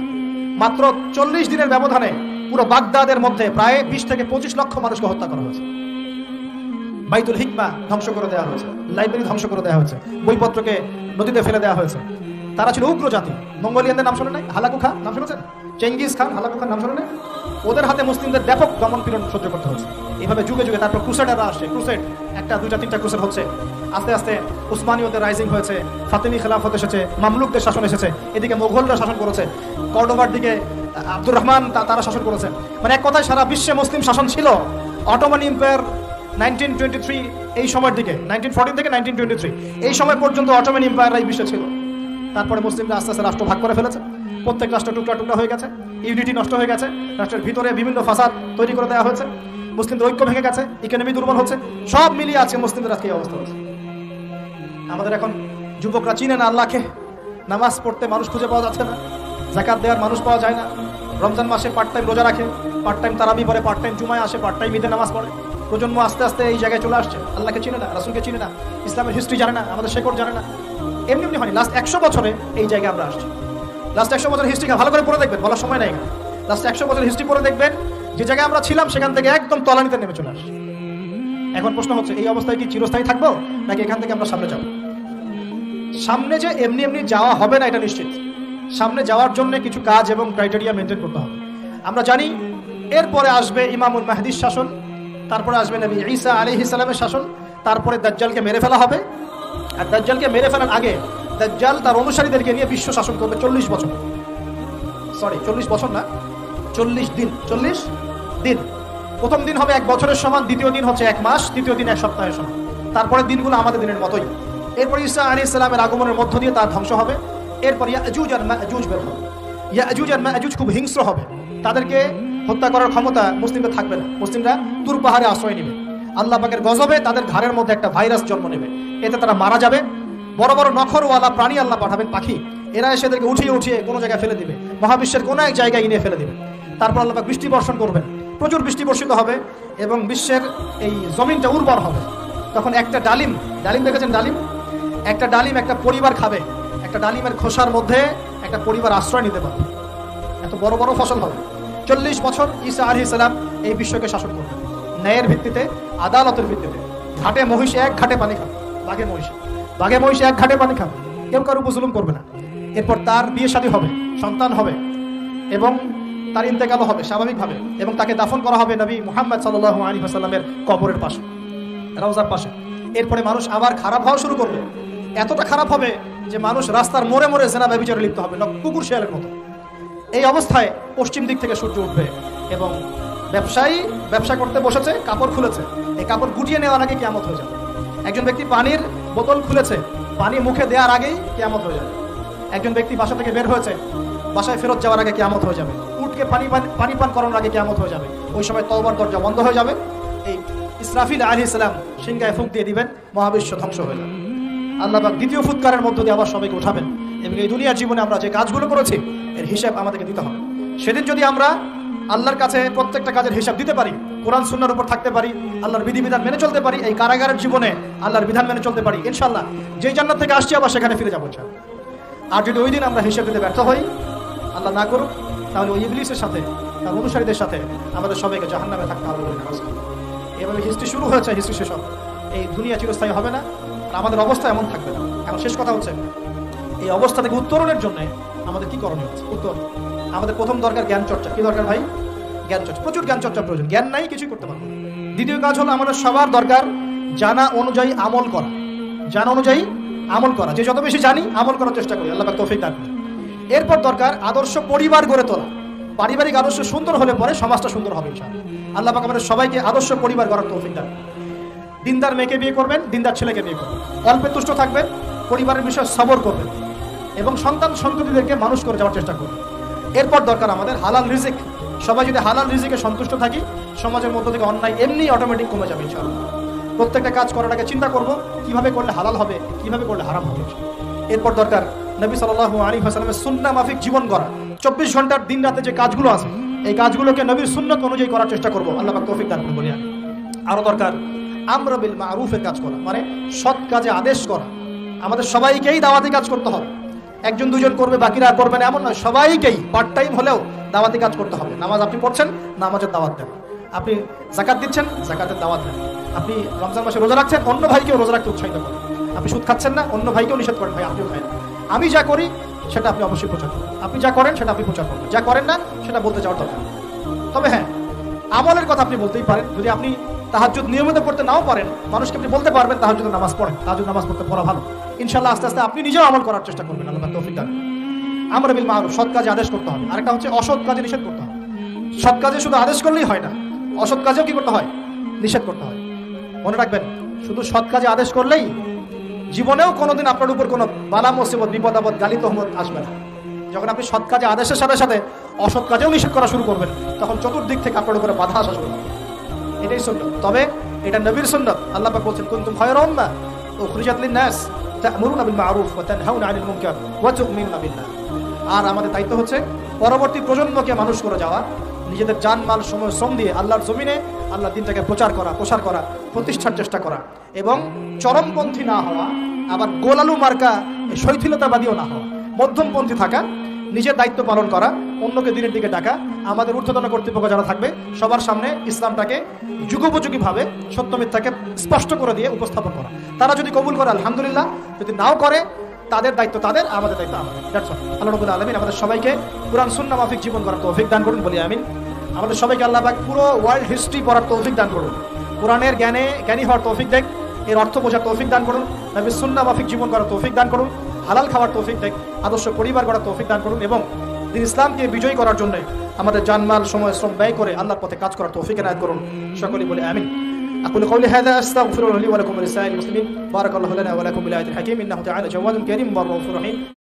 মাত্র 40 দিনের ব্যবধানে পুরো বাগদাদের মধ্যে প্রায় 20 থেকে 25 লক্ষ মানুষকে হত্যা করা হয়েছে। বাইতুল হিকমা ধ্বংস করে দেওয়া হয়েছে, লাইব্রেরি ধ্বংস করে দেওয়া হয়েছে, বইপত্রকে নদীতে ফেলে দেওয়া হয়েছে। তারা ছিল উগ্র জাতি। মঙ্গোলিয়ানদের নাম শোনেন নাই? হালাকু খান নাম শুনেছেন? চেঙ্গিস খান, হালাকু খান নাম শোনেন নাই? ওদের হাতে মুসলিমদের ব্যাপক দমন পীড়ন সহ্য করতে হচ্ছে। এইভাবে যুগে যুগে তারপর ক্রুসেডাররা আসছে, ক্রুসেড 1টা 2টা 3টা ক্রুসেড হচ্ছে। আস্তে আস্তে উসমানীয়দের রাইজিং হয়েছে, ফাতিমি খেলাফত এসেছে, মামলুকদের শাসন এসেছে, এদিকে মোগলরা শাসন করেছে, কর্ডোবার দিকে আব্দুর রহমান তারা শাসন করেছে। মানে এক কথায় সারা বিশ্বে মুসলিম শাসন ছিল। অটোমান এম্পায়ার 1923 এই সময়ের দিকে, 1914 থেকে 1923 এই সময় পর্যন্ত অটোমান এম্পায়ার এই বিশ্বে ছিল। তারপরে মুসলিমরা আস্তে আস্তে রাষ্ট্র ভাগ করে ফেলেছে, প্রত্যেক রাষ্ট্র টুকরা টুকরা হয়ে গেছে, ইউনিটি নষ্ট হয়ে গেছে, রাষ্ট্রের ভিতরে বিভিন্ন ফাসাদ তৈরি করে দেওয়া হয়েছে, মুসলিমদের ঐক্য ভেঙে গেছে, ইকোনমি দুর্বল হচ্ছে, সব মিলিয়ে আছে মুসলিমদের আজকে এই অবস্থা হচ্ছে। আমাদের এখন যুবকরা চিনে না আল্লাহকে, নামাজ পড়তে মানুষ খুঁজে পাওয়া যাচ্ছে না, যাকাত দেওয়ার মানুষ পাওয়া যায় না, রমজান মাসে পার্ট টাইম রোজা রাখে, পার্ট টাইম তারাবি পড়ে, পার্ট টাইম জুমায় আসে, পার্ট টাইম ঈদে নামাজ পড়ে। প্রজন্ম আস্তে আস্তে এই জায়গায় চলে আসছে, আল্লাহকে চিনে না, রাসূলকে চিনে না, ইসলামের হিস্ট্রি জানে না, আমাদের শেকড় জানে না। এমনি এমনি হয়নি, লাস্ট 100 বছরে এই জায়গায় আমরা আসছি। লাস্ট 100 বছরের হিস্ট্রি ভালো করে পড়ে দেখবেন, বলার সময় নাই। লাস্ট 100 বছরের হিস্ট্রি পড়ে দেখবেন, যে জায়গায় আমরা ছিলাম সেখান থেকে একদম তলানিতে নেমে চলে আসছি। এখন প্রশ্ন হচ্ছে, এই অবস্থায় কি চিরস্থায়ী থাকবো, নাকি এখান থেকে আমরা সামনে যাব? সামনে যে এমনি এমনি যাওয়া হবে না এটা নিশ্চিত। সামনে যাওয়ার জন্য কিছু কাজ এবং ক্রাইটেরিয়া মেনটেন করতে হবে। আমরা জানি এরপরে আসবে ইমামুল মাহদির শাসন, তারপরে আসবে নবী ঈসা আলাইহিস সালামের শাসন, তারপরে দাজ্জালকে মেরে ফেলা হবে। আর দাজ্জালকে মেরে ফেলার আগে দাজ্জাল তার অনুসারীদেরকে নিয়ে বিশ্ব শাসন করবে 40 বছর। সরি, 40 বছর না, 40 দিন। 40 দিন। প্রথম দিন হবে 1 বছরের সমান, দ্বিতীয় দিন হচ্ছে 1 মাস, তৃতীয় দিন 1 সপ্তাহের সমান। তারপরে দিনগুলো আমাদের দিনের মতোই। এরপর ঈসা আলাইহিস সালামের আগমনের মধ্য দিয়ে তার ধ্বংস হবে। এরপর ইয়াজুজ আর মাজুজ বের হবে। ইয়াজুজ আর মাজুজ খুব হিংস্র হবে, তাদেরকে হত্যা করার ক্ষমতা মুসলিমদের থাকবে না। মুসলিমরা তুর পাহাড়ে আশ্রয় নেবে, আল্লাহ পাকের গজবে তাদের ঘাড়ের মধ্যে একটা ভাইরাস জন্ম নেবে, এতে তারা মারা যাবে। বড় বড় নখরওয়ালা প্রাণী আল্লাহ পাঠাবেন, পাখি, এরা এসে এদেরকে উঠিয়ে উঠিয়ে কোনো জায়গায় ফেলে দিবে, মহাবিশ্বের কোনো এক জায়গায় এনে ফেলে দিবে। তারপর আল্লাহ পাক বৃষ্টি বর্ষণ করবেন, প্রচুর বৃষ্টি বর্ষিত হবে এবং বিশ্বের এই জমিনটা উর্বর হবে। তখন একটা ডালিম দেখেছেন, ডালিম, একটা ডালিম একটা পরিবার খাবে, একটা ডালিমের খোসার মধ্যে একটা পরিবার আশ্রয় নিতে পারবে, এত বড় বড় ফসল হবে। 40 বছর ঈসা আলাইহিস সালাম এই বিশ্বকে শাসন করবেন ন্যায়ের ভিত্তিতে, আদালতের ভিত্তিতে। ঘাটে মহিষ এক ঘাটে পানি খাবে, বাঘে মহিষ এক ঘাটে পানি খাবে, কেউ কারো উপর জুলুম করবে না। এরপর তার বিয়ে শাদী হবে, সন্তান হবে এবং তার ইন্তেকালও হবে স্বাভাবিকভাবে, এবং তাকে দাফন করা হবে নবী মুহাম্মদ সাল্লাল্লাহু আলাইহি ওয়াসাল্লামের কবরের পাশে, রওজার পাশে। এরপরে মানুষ আবার খারাপ হওয়া শুরু করবে, এতটা খারাপ হবে যে মানুষ রাস্তার মোড়ে মোড়ে জেনা ব্যভিচারে লিপ্ত হবে, কুকুর শিয়ালের মতো। এই অবস্থায় পশ্চিম দিক থেকে সূর্য উঠবে এবং ব্যবসায়ী ব্যবসা করতে বসেছে, কাপড় খুলেছে, এই কাপড় গুটিয়ে নেওয়ার আগে কিয়ামত হয়ে যাবে। একজন ব্যক্তি পানির বোতল খুলেছে, পানি মুখে দেওয়ার আগেই কিয়ামত হয়ে যাবে। একজন ব্যক্তি বাসা থেকে বের হয়েছে, বাসায় ফেরত যাওয়ার আগে কিয়ামত হয়ে যাবে। উটকে পানি পান করানোর আগে কিয়ামত হয়ে যাবে। ওই সময় তওবার দরজা বন্ধ হয়ে যাবে। এই ইসরাফিল আলাইহিস সালাম সিংহায় ফুঁক দিয়ে দিবেন, মহাবিশ্ব ধ্বংস হয়ে যাবে। আল্লাহ পাক দ্বিতীয় ফুৎকারের মধ্য দিয়ে আবার সবাইকে উঠাবেন এবং এই দুনিয়ার জীবনে আমরা যে কাজগুলো করেছি এর হিসাব আমাদেরকে দিতে হবে। সেদিন যদি আমরা আল্লাহর কাছে প্রত্যেকটা কাজের হিসাব দিতে পারি, কোরআন সুন্নাহর উপর থাকতে পারি, আল্লাহর বিধিবিধান মেনে চলতে পারি, এই কারাগারের জীবনে আল্লাহর বিধান মেনে চলতে পারি, ইনশাআল্লাহ যে জান্নাত থেকে আসছি আবার সেখানে ফিরে যাবো ইনশাআল্লাহ। আর যদি ওই দিন আমরা হিসাব দিতে ব্যর্থ হই, আল্লাহ না করুক, তাহলে ওই ইবলিসের সাথে, তার অনুসারীদের সাথে আমাদের সবাইকে জাহান্নামে থাকতে হবে। এভাবে হিস্ট্রি শুরু হয়েছে, হিস্ট্রি শেষ হবে। এই দুনিয়া চিরস্থায়ী হবে না, আর আমাদের অবস্থা এমন থাকবে না। এখন শেষ কথা হচ্ছে, এই অবস্থা থেকে উত্তরণের জন্য আমাদের কি করণীয় আছে? উত্তর, আমাদের প্রথম দরকার জ্ঞান চর্চা। কি দরকার ভাই? জ্ঞান চর্চা, প্রচুর জ্ঞান চর্চা প্রয়োজন। জ্ঞান নাই কিছুই করতে পারবো না। দ্বিতীয় কাজ হলো আমাদের সবার দরকার জানা অনুযায়ী আমল করা। জানা অনুযায়ী আমল করা, যে যত বেশি জানি আমল করার চেষ্টা করি, আল্লাহ পাক তৌফিক দান করেন। এরপর দরকার আদর্শ পরিবার গড়ে তোলা। পারিবারিক আদর্শ সুন্দর হলে পরে সমাজটা সুন্দর হবে ইনশাআল্লাহ। আল্লাহ পাক আমাদের সবাইকে আদর্শ পরিবার গড়ার তৌফিক দান। দিনদার মেয়েকে বিয়ে করবেন, দিনদার ছেলেকে বিয়ে করবেন, অল্পে তুষ্ট থাকবেন, পরিবারের বিষয়ে সবর করবেন এবং সন্তান সন্ততিদেরকে মানুষ করে যাওয়ার চেষ্টা করবেন। এরপর দরকার আমাদের হালাল রিজিক। সবাই যদি হালাল রিজিকে সন্তুষ্ট থাকি, সমাজের মধ্য থেকে অন্যায় এমনি অটোমেটিক কমে যাবে ইনশাআল্লাহ। প্রত্যেকটা কাজ করার আগে চিন্তা করব কিভাবে করলে হালাল হবে, কিভাবে করলে হারাম হবে। এরপর দরকার নবী সাল্লাল্লাহু আলাইহি ওয়াসাল্লামের সুন্নাহ মাফিক জীবন গড়া। 24 ঘন্টার দিন রাতে যে কাজগুলো আছে, এই কাজগুলোকে নবীর সুন্নাত অনুযায়ী করার চেষ্টা করব, আল্লাহ পাক তৌফিক দান করুন বলি আমি। আরো দরকার আমর বিল মারুফের কাজ করা, মানে সৎ কাজে আদেশ করা। আমাদের সবাইকেই দাওয়াতি কাজ করতে হবে। একজন দুজন করবে, বাকিরা করবে না এমন নয়, সবাইকেই পার্ট টাইম হলেও দাওয়াতি কাজ করতে হবে। নামাজ আপনি পড়ছেন, নামাজের দাওয়াত দেন। আপনি যাকাত দিচ্ছেন, যাকাতের দাওয়াত দেন। আপনি রমজান মাসে রোজা রাখছেন, অন্য ভাইকেও রোজা রাখতে উৎসাহিত করেন। আপনি সুদ খাচ্ছেন না, অন্য ভাইকেও নিষেধ করেন, ভাই আপনিও খায় না। আমি যা করি সেটা আপনি অবশ্যই প্রচার করুন, আপনি যা করেন সেটা আপনি প্রচার করবেন, যা করেন না সেটা বলতে যাওয়ার দরকার। তবে হ্যাঁ, আমলের কথা আপনি বলতেই পারেন। যদি আপনি তাহাজ্জুদ নিয়মিত পড়তে নাও পারেন, মানুষকে আপনি বলতে পারবেন তাহাজ্জুদের নামাজ পড়েন, তাহাজ্জুদ নামাজ পড়তে পড়া ভালো। ইনশাআল্লাহ আস্তে আস্তে আপনি নিজেও আমল করার চেষ্টা করবেন, আল্লাহ তৌফিক দান। আমর বিল মারুফ, সৎ কাজে আদেশ করতে হবে। আরেকটা হচ্ছে অসৎ কাজে নিষেধ করতে হবে। সৎ কাজে শুধু আদেশ করলেই হয় না, অসৎ কাজেও কি করতে হয়? নিষেধ করতে হয়। মনে রাখবেন, শুধু সৎ কাজে আদেশ করলেই জীবনেও কোনোদিন আপনার উপর কোনো বালা মুসিবত, বিপদ আপদ, গালি তহমত আসবে না। যখন আপনি সৎ কাজে আদেশের সাথে সাথে অসৎ কাজেও নিষেধ করা শুরু করবেন, তখন চতুর্দিক থেকে আপনার উপরে বাধা আসা শুরু হবে। এটাই সুন্নাত। তবে এটা নবীর সুন্নাত। আল্লাহ পাক বলেছেন, কুনতুম খায়রা উম্মাহ উখরিজাত লিন-নাস তা'মুরুনা বিল মা'রুফ ওয়া তানহাউনা 'আনিল মুনকার ওয়া তু'মিনুনা বিল্লাহ। আর আমাদের দায়িত্ব হচ্ছে পরবর্তী প্রজন্মকে মানুষ করে যাওয়া, নিজেদের জান মাল সময় শ্রম দিয়ে আল্লাহর জমিনে আল্লাহর দ্বীনটাকে প্রচার করা, প্রতিষ্ঠার চেষ্টা করা এবং চরমপন্থী না হওয়া, আবার গোলালু মার্কা শৈথিলতাবাদীও না হওয়া, মধ্যমপন্থী থাকা, নিজের দায়িত্ব পালন করা, অন্যকে দিনের দিকে ডাকা। আমাদের ঊর্ধ্বতন কর্তৃপক্ষ যারা থাকবে সবার সামনে ইসলামটাকে যুগোপযোগীভাবে সত্য মিথ্যাকে স্পষ্ট করে দিয়ে উপস্থাপন করা। তারা যদি কবুল করে আলহামদুলিল্লাহ, যদি নাও করে তাদের দায়িত্ব তাদের, আমাদের দায়িত্ব আমাদের। আল্লাহ রাব্বুল আলামিন আমাদের সবাইকে কুরআন সুন্নাহ মাফিক জীবন করার তৌফিক দান করুন বলি আমিন। আমাদের সবাইকে আল্লাহ পাক পুরো ওয়ার্ল্ড হিস্ট্রি পড়ার তৌফিক দান করুন, কোরআনের জ্ঞানী হওয়ার তৌফিক দেন, এর অর্থ বোঝার তৌফিক দান করুন, নবীর সুন্নাহ মাফিক জীবন করার তৌফিক দান করুন, হালাল খাওয়ার তৌফিক দেন, আদর্শ পরিবার গড়ার তৌফিক দান করুন এবং দিন ইসলামকে বিজয়ী করার জন্য আমাদের জানমাল সময় শ্রম ব্যয় করে আল্লাহর পথে কাজ করার তৌফিক এনায়েত করুন। সকলেই বলে আমিন। أقول قولي هذا أستغفر الله لي ولكم ولسائر المسلمين. بارك الله لنا ولكم بالآية الحكيم إنه تعالى جواد كريم بر رحيم.